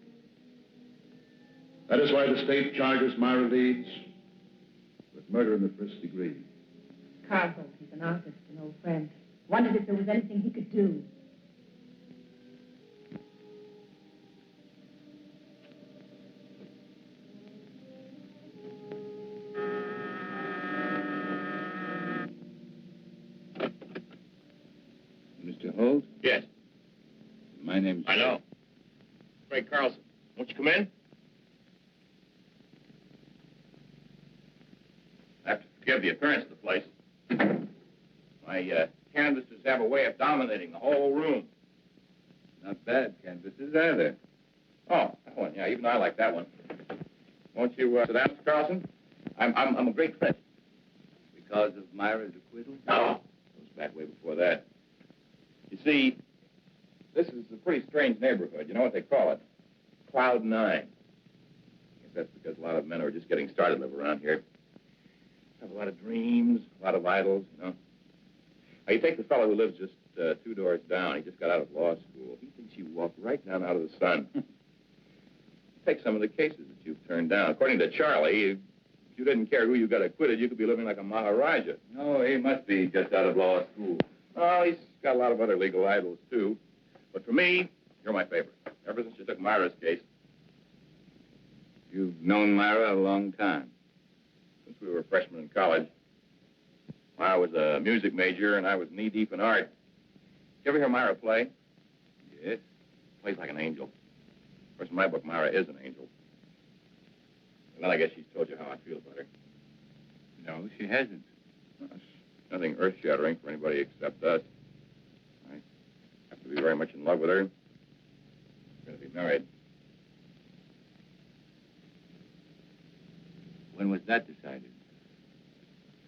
[SPEAKER 9] That is why the state charges Myra Leeds with murder in the first degree.
[SPEAKER 11] Carl, he's an artist, an old friend. Wondered if there was anything he could do.
[SPEAKER 1] Mr. Holt?
[SPEAKER 5] Yes.
[SPEAKER 1] My name's...
[SPEAKER 5] I know. Frank Carlson. Won't you come in? I have to forgive the appearance of the place. My canvases have a way of dominating the whole room.
[SPEAKER 1] Not bad canvases either.
[SPEAKER 5] Oh, that one. Yeah, even I like that one. Won't you sit down, Mr. Carlson? I'm a great friend.
[SPEAKER 1] Because of Myra's acquittal?
[SPEAKER 5] No. It goes back way before that. You see, this is a pretty strange neighborhood. You know what they call it? Cloud 9. I guess that's because a lot of men who are just getting started live around here. Have a lot of dreams, a lot of idols, you know. Now, you take the fellow who lives just 2 doors down. He just got out of law school. He thinks you walk right down out of the sun. Take some of the cases that you've turned down. According to Charlie, if you didn't care who you got acquitted, you could be living like a Maharaja.
[SPEAKER 1] No, he must be just out of law school.
[SPEAKER 5] Oh, he's got a lot of other legal idols, too. But for me, you're my favorite. Ever since you took Myra's case.
[SPEAKER 1] You've known Myra a long time.
[SPEAKER 5] Since we were freshmen in college. Myra was a music major, and I was knee-deep in art. You ever hear Myra play?
[SPEAKER 1] Yes.
[SPEAKER 5] Plays like an angel. Of course, in my book, Myra is an angel. And then I guess she's told you how I feel about her.
[SPEAKER 1] No, she hasn't.
[SPEAKER 5] Well, it's nothing earth-shattering for anybody except us. I have to be very much in love with her. We're going to be married.
[SPEAKER 1] When was that decided?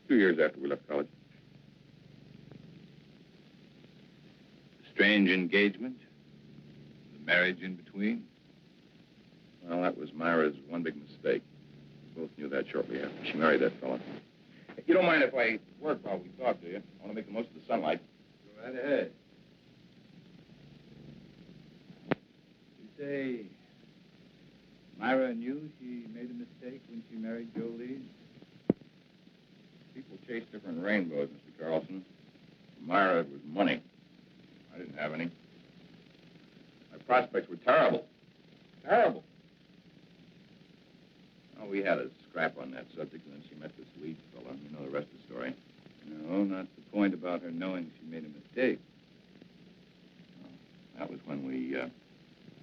[SPEAKER 5] 2 years after we left college.
[SPEAKER 1] Strange engagement? The marriage in between?
[SPEAKER 5] Well, that was Myra's one big mistake. We both knew that shortly after she married that fella. You don't mind if I work while we talk, do you? I want to make the most of the sunlight.
[SPEAKER 1] Go right ahead. You say Myra knew she made a mistake when she married Joe Leeds?
[SPEAKER 5] People chase different rainbows, Mr. Carlson. For Myra, it was money. I didn't have any. My prospects were terrible. Terrible. Oh, we had a scrap on that subject, and then she met this Leeds fella. You know the rest of the story.
[SPEAKER 1] No, not the point about her knowing she made a mistake.
[SPEAKER 5] Oh, that was when we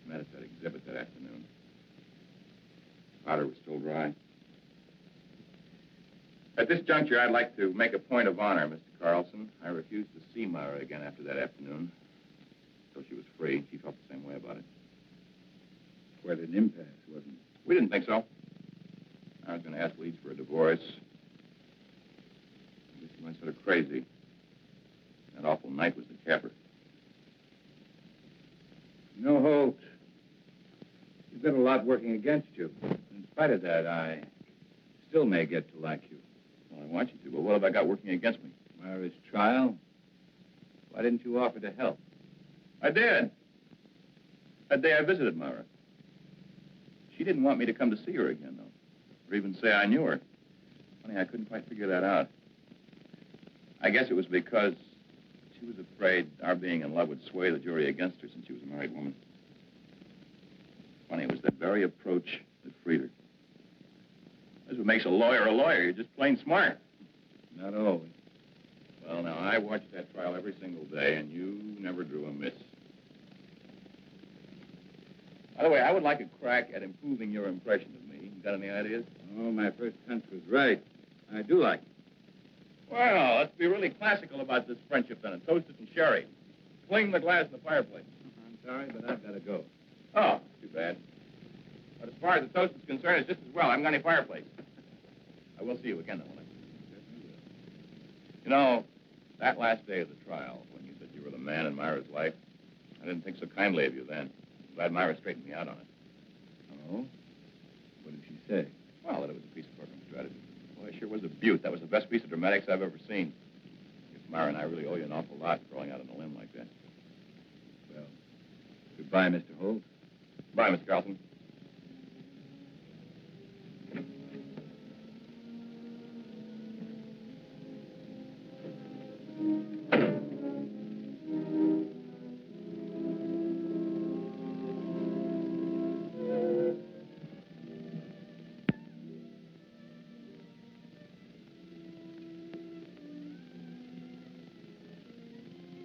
[SPEAKER 5] met at that exhibit that afternoon. Powder was still dry. At this juncture, I'd like to make a point of honor, Mr. Carlson. I refused to see Myra again after that afternoon. Until she was free. She felt the same way about it.
[SPEAKER 1] Quite an impasse, wasn't it?
[SPEAKER 5] We didn't think so. I was going to ask Leeds for a divorce. I guess he went sort of crazy. That awful night was the capper.
[SPEAKER 1] No, Holt. You've got a lot working against you. In spite of that, I still may get to like you.
[SPEAKER 5] Well, I want you to, but what have I got working against me?
[SPEAKER 1] Myra's trial. Why didn't you offer to help?
[SPEAKER 5] I did. That day I visited Myra. She didn't want me to come to see her again, though. Or even say I knew her. Funny, I couldn't quite figure that out. I guess it was because she was afraid our being in love would sway the jury against her since she was a married woman. Funny, it was that very approach that freed her. That's what makes a lawyer a lawyer. You're just plain smart.
[SPEAKER 1] Not always.
[SPEAKER 5] Well, now, I watched that trial every single day, and you never drew a miss. By the way, I would like a crack at improving your impression of me. You got any ideas?
[SPEAKER 1] Oh, my first hunch was right. I do like it.
[SPEAKER 5] Well, let's be really classical about this friendship, then, and toast it in sherry. Fling the glass in the fireplace.
[SPEAKER 1] I'm sorry, but I've got to go.
[SPEAKER 5] Oh, too bad. But as far as the toast is concerned, it's just as well. I haven't got any fireplace. I will see you again, though, won't I? You know, that last day of the trial, when you said you were the man in Myra's life, I didn't think so kindly of you then. I'm glad Myra straightened me out on it.
[SPEAKER 1] Oh? What did she say?
[SPEAKER 5] Well, that it was a piece of program strategy. Well, it sure was a beaut. That was the best piece of dramatics I've ever seen. I guess Myra and I really owe you an awful lot for going out on a limb like that.
[SPEAKER 1] Well, Goodbye, Mr. Holt.
[SPEAKER 8] Bye, Mr. Carlson.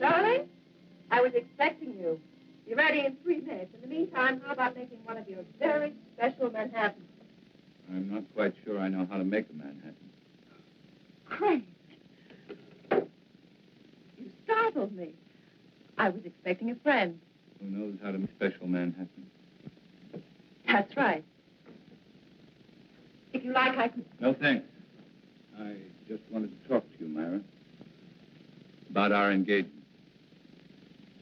[SPEAKER 11] Darling, I was expecting you. Be ready in 3 minutes. In the meantime, how about making one of your very special Manhattan?
[SPEAKER 1] I'm not quite sure I know how to make a Manhattan.
[SPEAKER 11] Craig, you startled me. I was expecting a friend.
[SPEAKER 1] Who knows how to make special Manhattan?
[SPEAKER 11] That's right. If you like, I could...
[SPEAKER 1] No, thanks. I just wanted to talk to you, Myra. About our engagement.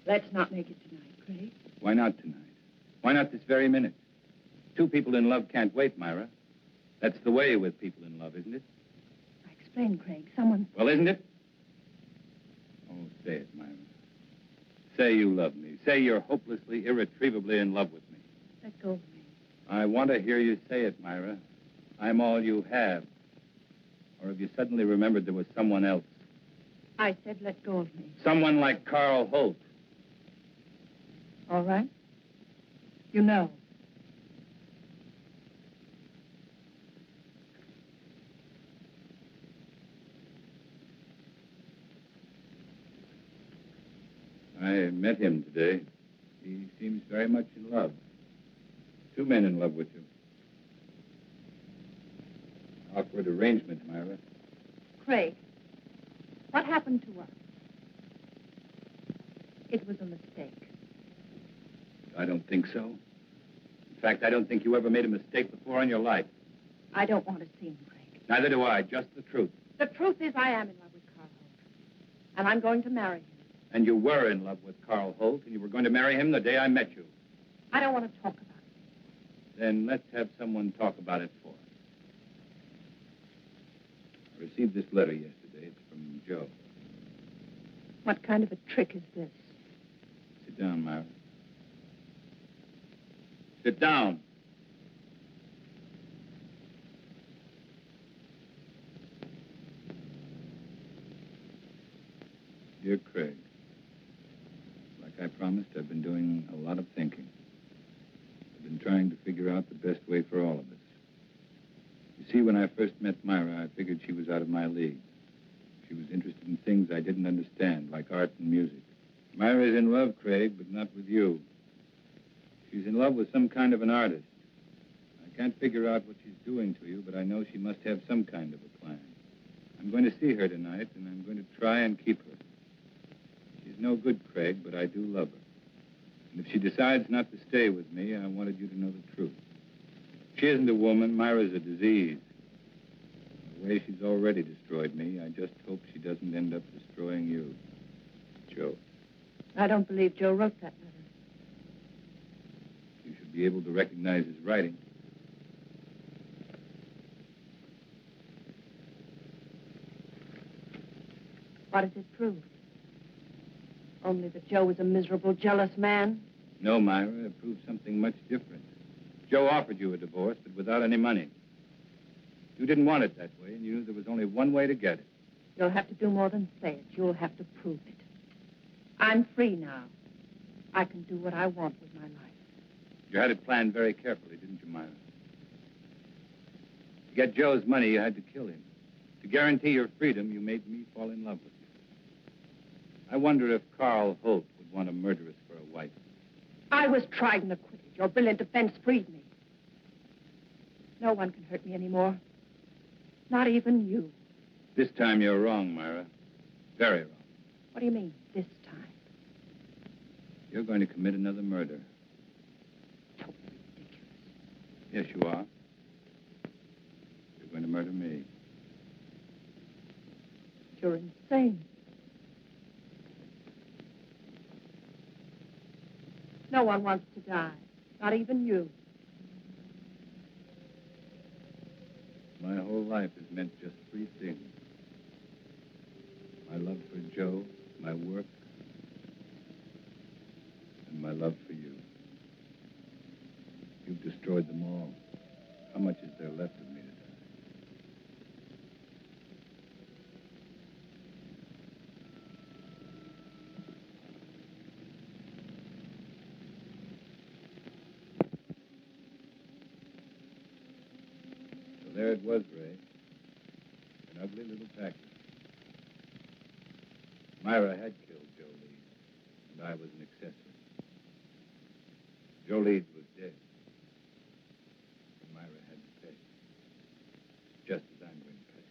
[SPEAKER 11] Let's not make it tonight, Craig.
[SPEAKER 1] Why not tonight? Why not this very minute? Two people in love can't wait, Myra. That's the way with people in love, isn't it?
[SPEAKER 11] I explained, Craig. Someone...
[SPEAKER 1] Well, isn't it? Oh, say it, Myra. Say you love me. Say you're hopelessly, irretrievably in love with me.
[SPEAKER 11] Let go of me.
[SPEAKER 1] I want to hear you say it, Myra. I'm all you have. Or have you suddenly remembered there was someone else?
[SPEAKER 11] I said let go of me.
[SPEAKER 1] Someone like Carl Holt.
[SPEAKER 11] All right? You know.
[SPEAKER 1] I met him today. He seems very much in love. Two men in love with you. Awkward arrangement, Myra.
[SPEAKER 11] Craig, what happened to us? It was a mistake.
[SPEAKER 1] I don't think so. In fact, I don't think you ever made a mistake before in your life.
[SPEAKER 11] I don't want to see him, Craig.
[SPEAKER 1] Neither do I. Just the truth.
[SPEAKER 11] The truth is I am in love with Carl Holt. And I'm going to marry him.
[SPEAKER 1] And you were in love with Carl Holt, and you were going to marry him the day I met you.
[SPEAKER 11] I don't want to talk about it.
[SPEAKER 1] Then let's have someone talk about it for us. I received this letter yesterday. It's from Joe.
[SPEAKER 11] What kind of a trick is this?
[SPEAKER 1] Sit down, Myra. Sit down. Dear Craig, like I promised, I've been doing a lot of thinking. I've been trying to figure out the best way for all of us. You see, when I first met Myra, I figured she was out of my league. She was interested in things I didn't understand, like art and music. Myra's in love, Craig, but not with you. She's in love with some kind of an artist. I can't figure out what she's doing to you, but I know she must have some kind of a plan. I'm going to see her tonight, and I'm going to try and keep her. She's no good, Craig, but I do love her. And if she decides not to stay with me, I wanted you to know the truth. She isn't a woman. Myra's a disease. The way she's already destroyed me, I just hope she doesn't end up destroying you. Joe.
[SPEAKER 11] I don't believe Joe wrote that letter.
[SPEAKER 1] You should be able to recognize his writing.
[SPEAKER 11] What does it prove? Only that Joe was a miserable, jealous man?
[SPEAKER 1] No, Myra, it proves something much different. Joe offered you a divorce, but without any money. You didn't want it that way, and you knew there was only one way to get it.
[SPEAKER 11] You'll have to do more than say it. You'll have to prove it. I'm free now. I can do what I want with my life.
[SPEAKER 1] You had it planned very carefully, didn't you, Myra? To get Joe's money, you had to kill him. To guarantee your freedom, you made me fall in love with you. I wonder if Carl Holt would want a murderess for a wife.
[SPEAKER 11] I was tried and acquitted. Your brilliant defense freed me. No one can hurt me anymore. Not even you.
[SPEAKER 1] This time you're wrong, Myra. Very wrong.
[SPEAKER 11] What do you mean, this time?
[SPEAKER 1] You're going to commit another murder.
[SPEAKER 11] Totally ridiculous.
[SPEAKER 1] Yes, you are. You're going to murder me.
[SPEAKER 11] You're insane. No one wants to die. Not even you.
[SPEAKER 1] My whole life has meant just three things. My love for Joe, my work, and my love for you. destroyed them all. How much is there left of me to die? So there it was, Ray. An ugly little package. Myra had killed Joe Leeds, and I was an accessory. Joe Leeds was dead. And Myra had to pay. Just as I'm going to pay.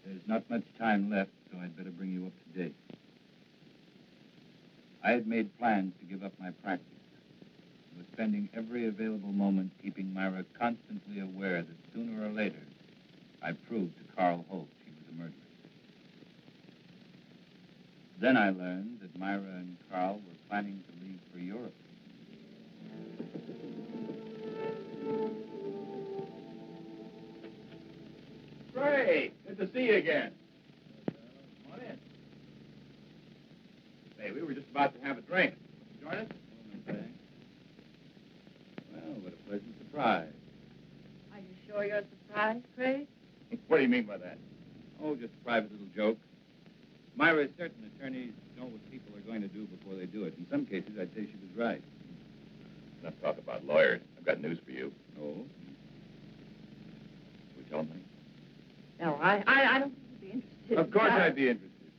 [SPEAKER 1] There's not much time left, so I'd better bring you up to date. I had made plans to give up my practice. I was spending every available moment keeping Myra constantly aware that sooner or later, I'd prove to Carl Holt she was a murderess. Then I learned that Myra and Carl were planning to leave for Europe.
[SPEAKER 5] Great. Good to see you again. Come on in. Hey, we were just about to have a drink. Join us?
[SPEAKER 1] Well, what a pleasant surprise.
[SPEAKER 11] Are you sure you're surprised, Craig?
[SPEAKER 5] What do you mean by that?
[SPEAKER 1] Oh, just a private little joke. Myra, certain attorneys know what people are going to do before they do it. In some cases, I'd say she was right.
[SPEAKER 5] Let's talk about lawyers. I've got news for you.
[SPEAKER 1] Oh?
[SPEAKER 5] Will you tell me?
[SPEAKER 11] No, I don't think you'd be interested.
[SPEAKER 1] Of course I'd be interested.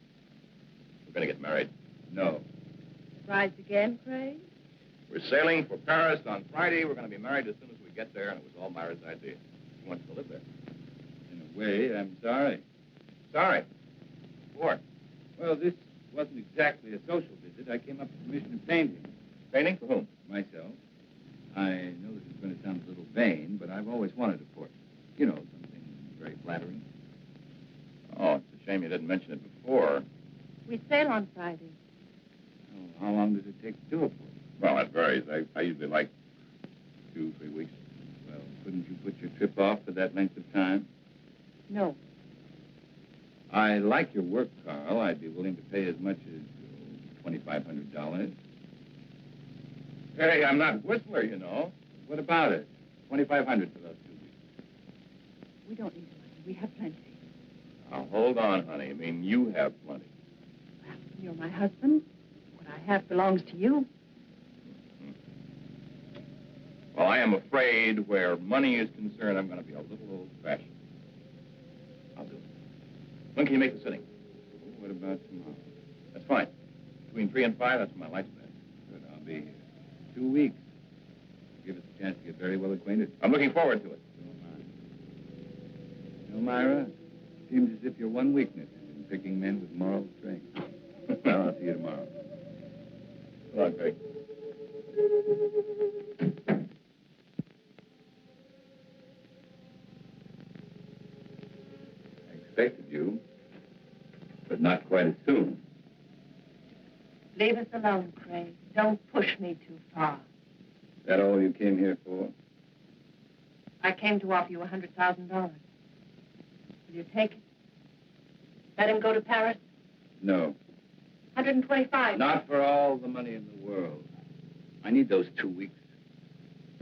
[SPEAKER 5] We're going to get married.
[SPEAKER 1] No.
[SPEAKER 11] Surprised again, Craig?
[SPEAKER 5] We're sailing for Paris on Friday. We're going to be married as soon as we get there, and it was all Myra's idea. She wants to live there.
[SPEAKER 1] In a way, I'm sorry.
[SPEAKER 5] Sorry. What?
[SPEAKER 1] Well, this wasn't exactly a social visit. I came up with permission to paint him.
[SPEAKER 5] Painting? For whom?
[SPEAKER 1] Myself. I know this is going to sound a little vain, but I've always wanted a portrait. You know, something very flattering.
[SPEAKER 5] Oh, it's a shame you didn't mention it before.
[SPEAKER 11] We sail on Friday.
[SPEAKER 1] Oh, how long does it take to do a portrait?
[SPEAKER 5] Well, that varies. I usually like 2, 3 weeks.
[SPEAKER 1] Well, couldn't you put your trip off for that length of time?
[SPEAKER 11] No.
[SPEAKER 1] I like your work, Carl. I'd be willing to pay as much as $2,500.
[SPEAKER 5] Hey, I'm not Whistler, you know.
[SPEAKER 1] What about it? $2,500 for those 2 weeks.
[SPEAKER 11] We don't need money. We have plenty.
[SPEAKER 5] Now, hold on, honey. I mean, you have plenty.
[SPEAKER 11] Well, you're my husband. What I have belongs to you.
[SPEAKER 5] Well, I am afraid where money is concerned, I'm going to be a little old-fashioned. I'll do it. When can you make the sitting?
[SPEAKER 1] What about tomorrow?
[SPEAKER 5] That's fine. Between 3 and 5, that's when my light's bad.
[SPEAKER 1] Good, I'll be here. 2 weeks. Give us a chance to get very well acquainted.
[SPEAKER 5] I'm looking forward to it.
[SPEAKER 1] You know, Myra, seems as if your one weakness is in picking men with moral strength. Well, I'll see you tomorrow.
[SPEAKER 5] Come on, Craig.
[SPEAKER 1] I expected you, but not quite as soon.
[SPEAKER 11] Leave us alone, Craig. Don't push me too far.
[SPEAKER 1] Is that all you came here for?
[SPEAKER 11] I came to offer you $100,000. Will you take it? Let him go to Paris?
[SPEAKER 1] No.
[SPEAKER 11] 125.
[SPEAKER 1] Not for all the money in the world. I need those 2 weeks.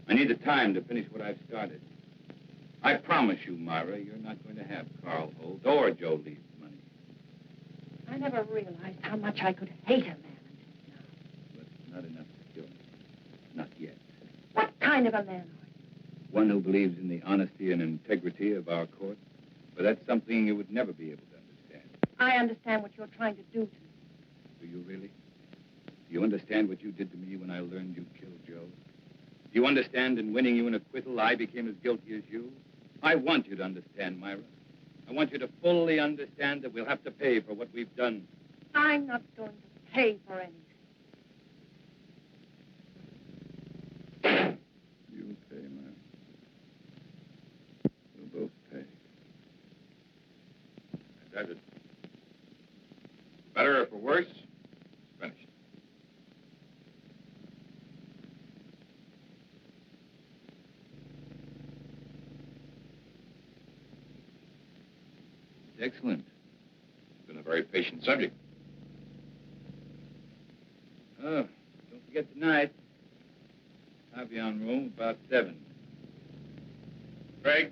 [SPEAKER 1] I need the time to finish what I've started. I promise you, Myra, you're not going to have Carl Holt or Joe Lee's money.
[SPEAKER 11] I never realized how much I could hate a man until now.
[SPEAKER 1] But not enough to kill me. Not yet.
[SPEAKER 11] What kind of a man are you?
[SPEAKER 1] One who believes in the honesty and integrity of our court. But that's something you would never be able to understand.
[SPEAKER 11] I understand what you're trying to do to me.
[SPEAKER 1] Do you really? Do you understand what you did to me when I learned you killed Joe? Do you understand in winning you an acquittal, I became as guilty as you? I want you to understand, Myra. I want you to fully understand that we'll have to pay for what we've done.
[SPEAKER 11] I'm not going to pay for anything.
[SPEAKER 1] You'll pay, Myra. We'll both pay.
[SPEAKER 5] Does it? Better or for worse, it's finished.
[SPEAKER 1] Excellent.
[SPEAKER 5] It's been a very patient subject.
[SPEAKER 1] Good night. I'll be on room about 7.
[SPEAKER 8] Craig?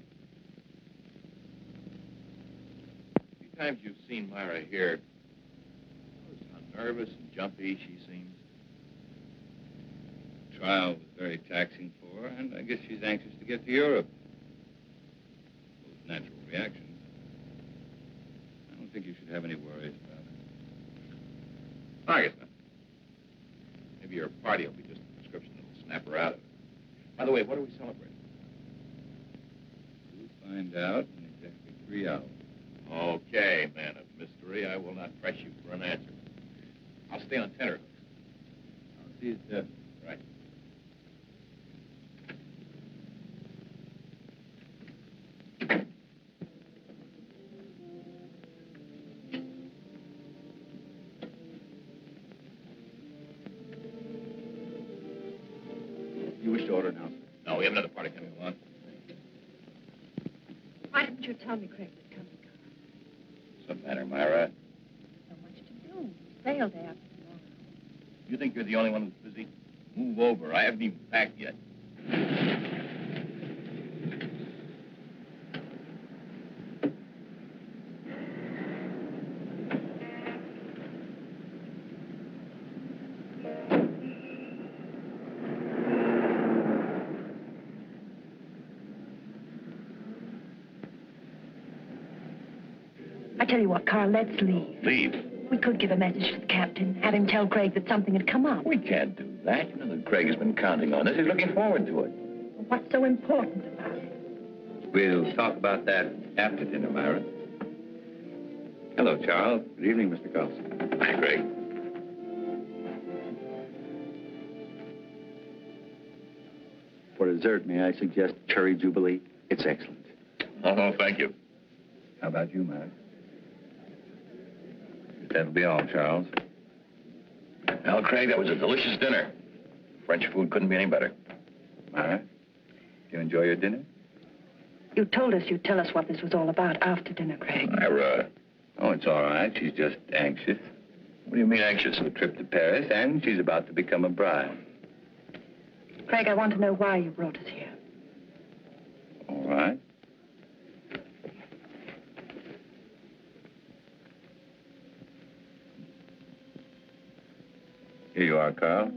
[SPEAKER 8] A few times you've seen Myra here. Notice how nervous and jumpy she seems.
[SPEAKER 1] The trial was very taxing for her, and I guess she's anxious to get to Europe. Those natural reactions. I don't think you should have any worries about it.
[SPEAKER 8] I guess not. Maybe your party will be just a prescription that'll snap her out of it. By the way, what are we celebrating?
[SPEAKER 1] We'll find out in exactly 3 hours.
[SPEAKER 8] Okay, man of mystery. I will not press you for an answer. I'll stay on tenterhooks.
[SPEAKER 1] I'll see you at 7.
[SPEAKER 8] Right.
[SPEAKER 1] You wish to order now, sir?
[SPEAKER 8] No, we have another party coming along.
[SPEAKER 11] Why didn't you tell me Craig was coming?
[SPEAKER 2] What's the matter, Myra?
[SPEAKER 11] So much to do. Sail day after tomorrow.
[SPEAKER 8] You think you're the only one who's busy? Move over. I haven't even packed yet.
[SPEAKER 11] I tell you what, Carl, let's leave.
[SPEAKER 2] Leave.
[SPEAKER 11] We could give a message to the captain, have him tell Craig that something had come up.
[SPEAKER 2] We can't do that. You know that Craig has been counting on us. He's looking forward to it.
[SPEAKER 11] What's so important about it?
[SPEAKER 1] We'll talk about that after dinner, Myra. Hello, Charles.
[SPEAKER 9] Good evening, Mr. Carlson.
[SPEAKER 2] Hi, Craig.
[SPEAKER 9] For dessert, may I suggest cherry jubilee? It's excellent.
[SPEAKER 2] Oh, thank you.
[SPEAKER 1] How about you, Myra? That'll be all, Charles.
[SPEAKER 2] Well, Craig, that was a delicious dinner. French food couldn't be any better.
[SPEAKER 1] Myra, you enjoy your dinner?
[SPEAKER 4] You told us you'd tell us what this was all about after dinner, Craig.
[SPEAKER 2] Myra.
[SPEAKER 1] Oh, it's all right. She's just anxious.
[SPEAKER 2] What do you mean anxious?
[SPEAKER 1] A trip to Paris, and she's about to become a bride.
[SPEAKER 4] Craig, I want to know why you brought us here.
[SPEAKER 1] All right. Here you are, Carl.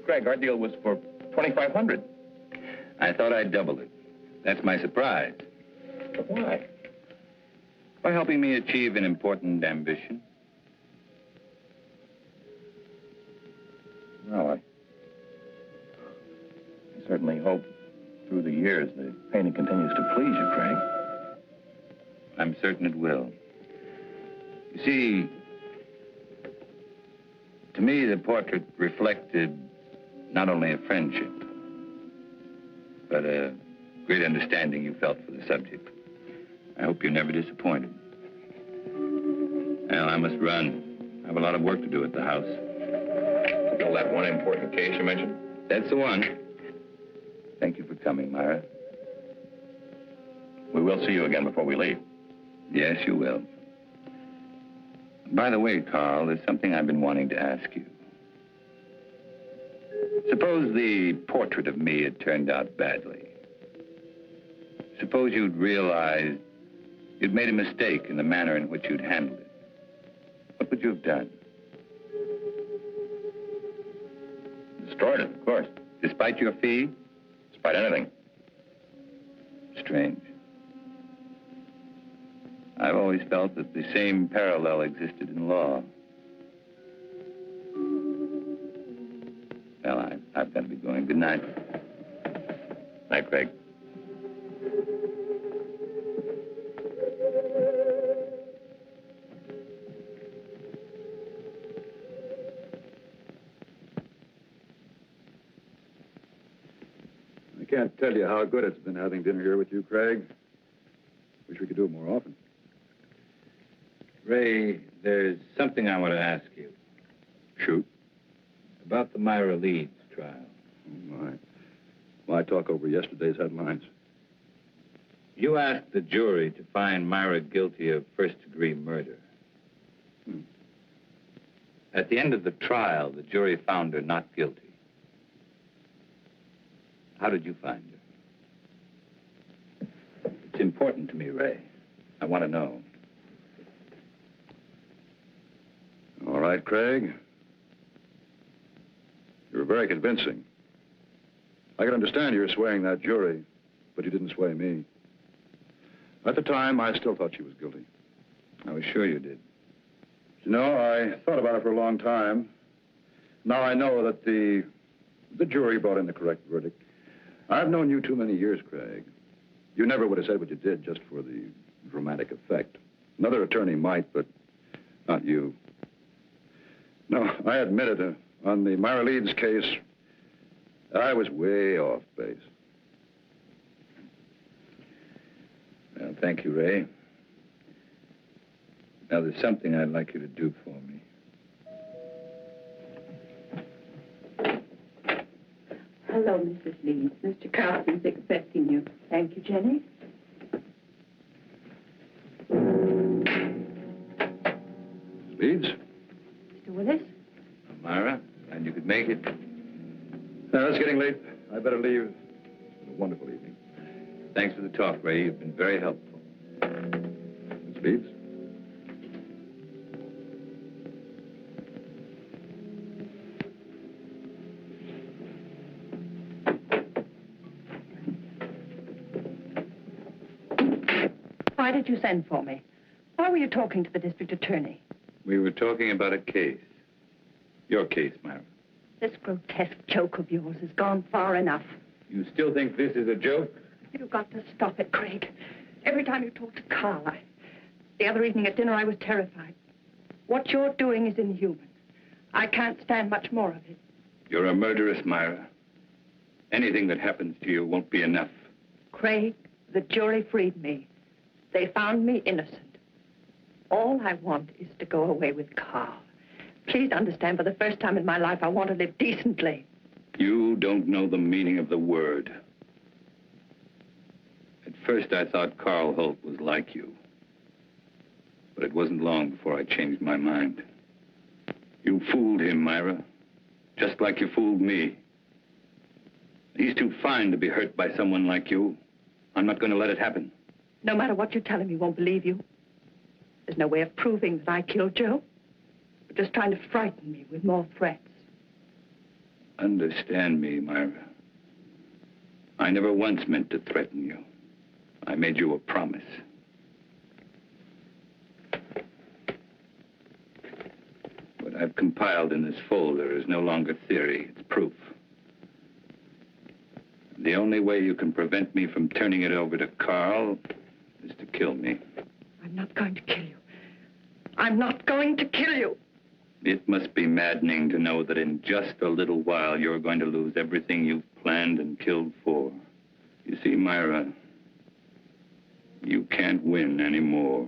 [SPEAKER 2] Craig, our deal was for $2,500.
[SPEAKER 1] I thought I'd double it. That's my surprise.
[SPEAKER 2] But why?
[SPEAKER 1] By helping me achieve an important ambition.
[SPEAKER 2] Well, I certainly hope through the years the painting continues to please you, Craig.
[SPEAKER 1] I'm certain it will. You see, to me, the portrait reflected not only a friendship, but a great understanding you felt for the subject. I hope you're never disappointed. Well, I must run. I have a lot of work to do at the house.
[SPEAKER 8] Still that one important case you mentioned?
[SPEAKER 1] That's the one. Thank you for coming, Myra.
[SPEAKER 8] We will see you again before we leave.
[SPEAKER 1] Yes, you will. By the way, Carl, there's something I've been wanting to ask you. Suppose the portrait of me had turned out badly. Suppose you'd realized you'd made a mistake in the manner in which you'd handled it. What would you have done?
[SPEAKER 8] Destroyed it, of course.
[SPEAKER 1] Despite your fee?
[SPEAKER 8] Despite anything.
[SPEAKER 1] Strange. I've always felt that the same parallel existed in law. Well, I've got to be going. Good night.
[SPEAKER 2] Night, Craig.
[SPEAKER 9] I can't tell you how good it's been having dinner here with you, Craig. Wish we could do it more often.
[SPEAKER 1] Ray, there's something I want to ask you.
[SPEAKER 9] Shoot.
[SPEAKER 1] About the Myra Leeds trial.
[SPEAKER 9] Oh, my. Why talk over yesterday's headlines?
[SPEAKER 1] You asked the jury to find Myra guilty of first-degree murder. At the end of the trial, the jury found her not guilty. How did you find her? It's important to me, Ray. I want to know.
[SPEAKER 9] All right, Craig. You were very convincing. I can understand you're swaying that jury, but you didn't sway me. At the time, I still thought she was guilty.
[SPEAKER 1] I was sure you did.
[SPEAKER 9] You know, I thought about it for a long time. Now I know that the jury brought in the correct verdict. I've known you too many years, Craig. You never would have said what you did just for the dramatic effect. Another attorney might, but not you. No, I admit it. On the Myra Leeds case, I was way off base.
[SPEAKER 1] Well, thank you, Ray. Now, there's something I'd like you to do for me.
[SPEAKER 4] Hello, Mrs. Leeds. Mr. Carlson's expecting you. Thank you, Jenny.
[SPEAKER 9] Leeds?
[SPEAKER 11] Mr. Willis?
[SPEAKER 1] Myra, and you could make it.
[SPEAKER 9] Now, it's getting late. I better leave. It's been a wonderful evening.
[SPEAKER 1] Thanks for the talk, Ray. You've been very helpful.
[SPEAKER 9] Miss Leeds?
[SPEAKER 11] Why did you send for me? Why were you talking to the district attorney?
[SPEAKER 1] We were talking about a case. Your case, Myra.
[SPEAKER 11] This grotesque joke of yours has gone far enough.
[SPEAKER 1] You still think this is a joke?
[SPEAKER 11] You've got to stop it, Craig. Every time you talk to Carl, the other evening at dinner, I was terrified. What you're doing is inhuman. I can't stand much more of it.
[SPEAKER 1] You're a murderess, Myra. Anything that happens to you won't be enough.
[SPEAKER 11] Craig, the jury freed me. They found me innocent. All I want is to go away with Carl. Please understand, for the first time in my life, I want to live decently.
[SPEAKER 1] You don't know the meaning of the word. At first, I thought Carl Holt was like you. But it wasn't long before I changed my mind. You fooled him, Myra. Just like you fooled me. He's too fine to be hurt by someone like you. I'm not going to let it happen.
[SPEAKER 11] No matter what you tell him, he won't believe you. There's no way of proving that I killed Joe. You're just trying to frighten me with more threats.
[SPEAKER 1] Understand me, Myra. I never once meant to threaten you. I made you a promise. What I've compiled in this folder is no longer theory, it's proof. The only way you can prevent me from turning it over to Carl is to kill me.
[SPEAKER 11] I'm not going to kill you. I'm not going to kill you.
[SPEAKER 1] It must be maddening to know that in just a little while you're going to lose everything you've planned and killed for. You see, Myra, you can't win anymore.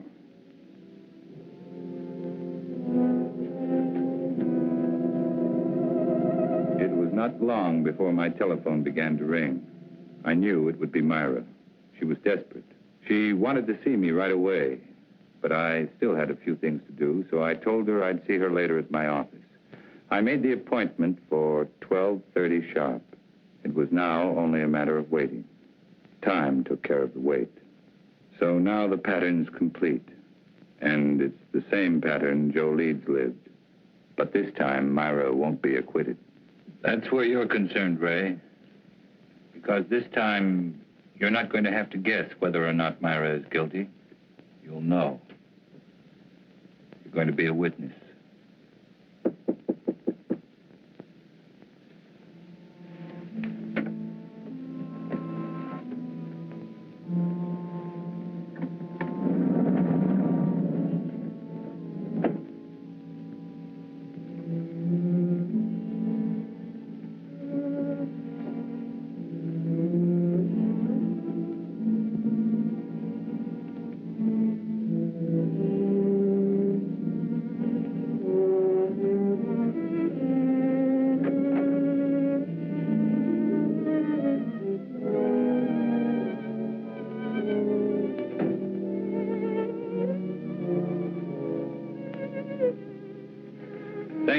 [SPEAKER 1] It was not long before my telephone began to ring. I knew it would be Myra. She was desperate. She wanted to see me right away, but I still had a few things to do, so I told her I'd see her later at my office. I made the appointment for 12:30 sharp. It was now only a matter of waiting. Time took care of the wait. So now the pattern's complete, and it's the same pattern Joe Leeds lived. But this time, Myra won't be acquitted. That's where you're concerned, Ray. Because this time, you're not going to have to guess whether or not Myra is guilty. You'll know. You're going to be a witness.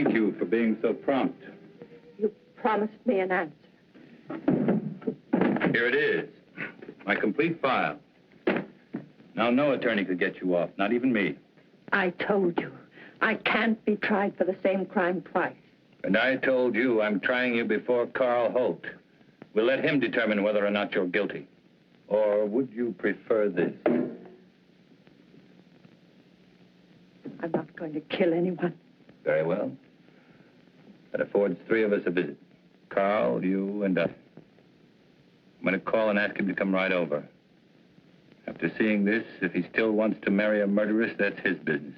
[SPEAKER 1] thank you for being so prompt.
[SPEAKER 11] You promised me an answer.
[SPEAKER 1] Here it is. My complete file. Now, no attorney could get you off, not even me.
[SPEAKER 11] I told you, I can't be tried for the same crime twice.
[SPEAKER 1] And I told you I'm trying you before Carl Holt. We'll let him determine whether or not you're guilty. Or would you prefer this?
[SPEAKER 11] I'm not going to kill anyone.
[SPEAKER 1] Very well. That affords three of us a visit. Carl, you, and I. I'm going to call and ask him to come right over. After seeing this, if he still wants to marry a murderess, that's his business.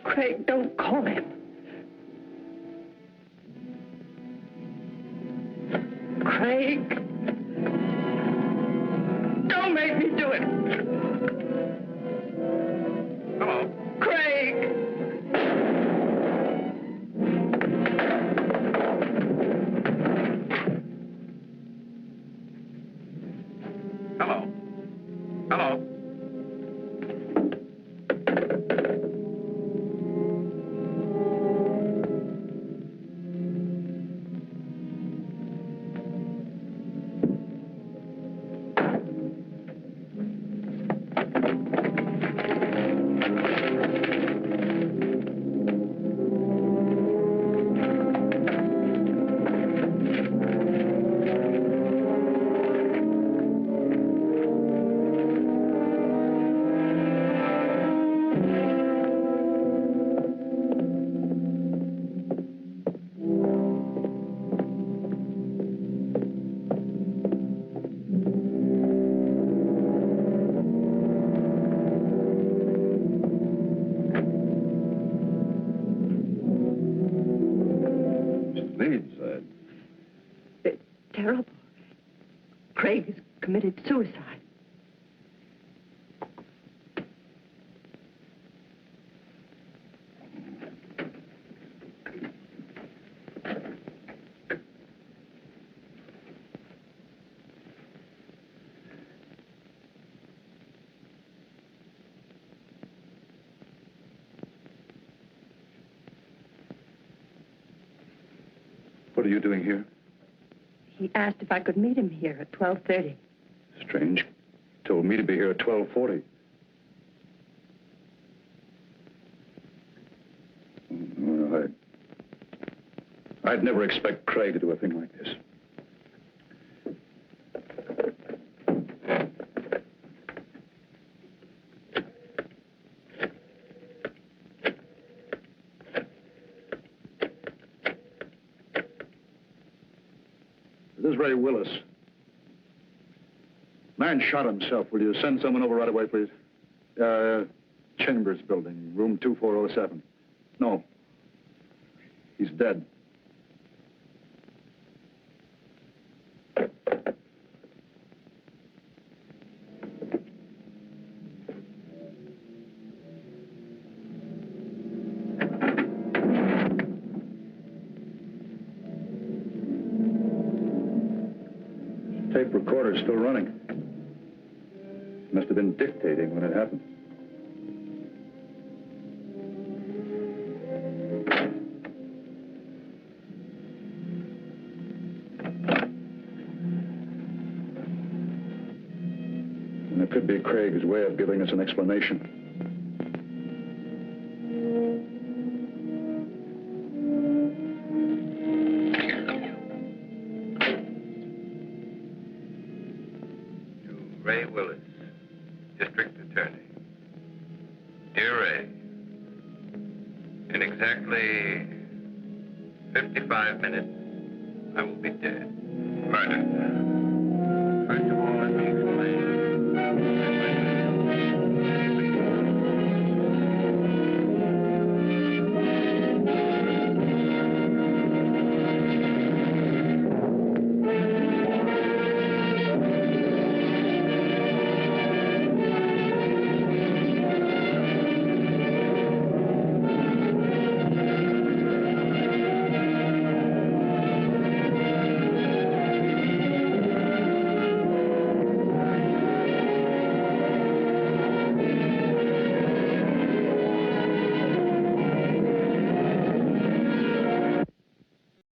[SPEAKER 11] Craig, don't call him. Craig. Don't make me do it.
[SPEAKER 5] Hello.
[SPEAKER 11] Craig.
[SPEAKER 5] Hello. Hello.
[SPEAKER 11] It's terrible. Craig has committed suicide.
[SPEAKER 9] What are you doing here?
[SPEAKER 11] He asked if I could meet him here at 12:30.
[SPEAKER 9] Strange. Told me to be here at 12:40. Well, I'd never expect Craig to do a thing like this. This is Ray Willis. Man shot himself. Will you send someone over right away, please? Chambers Building, room 2407. No. He's dead. Tape recorder's still running. Must have been dictating when it happened. And it could be Craig's way of giving us an explanation.
[SPEAKER 1] Ray Willis, District Attorney. Dear Ray, in exactly 55 minutes, I will be dead.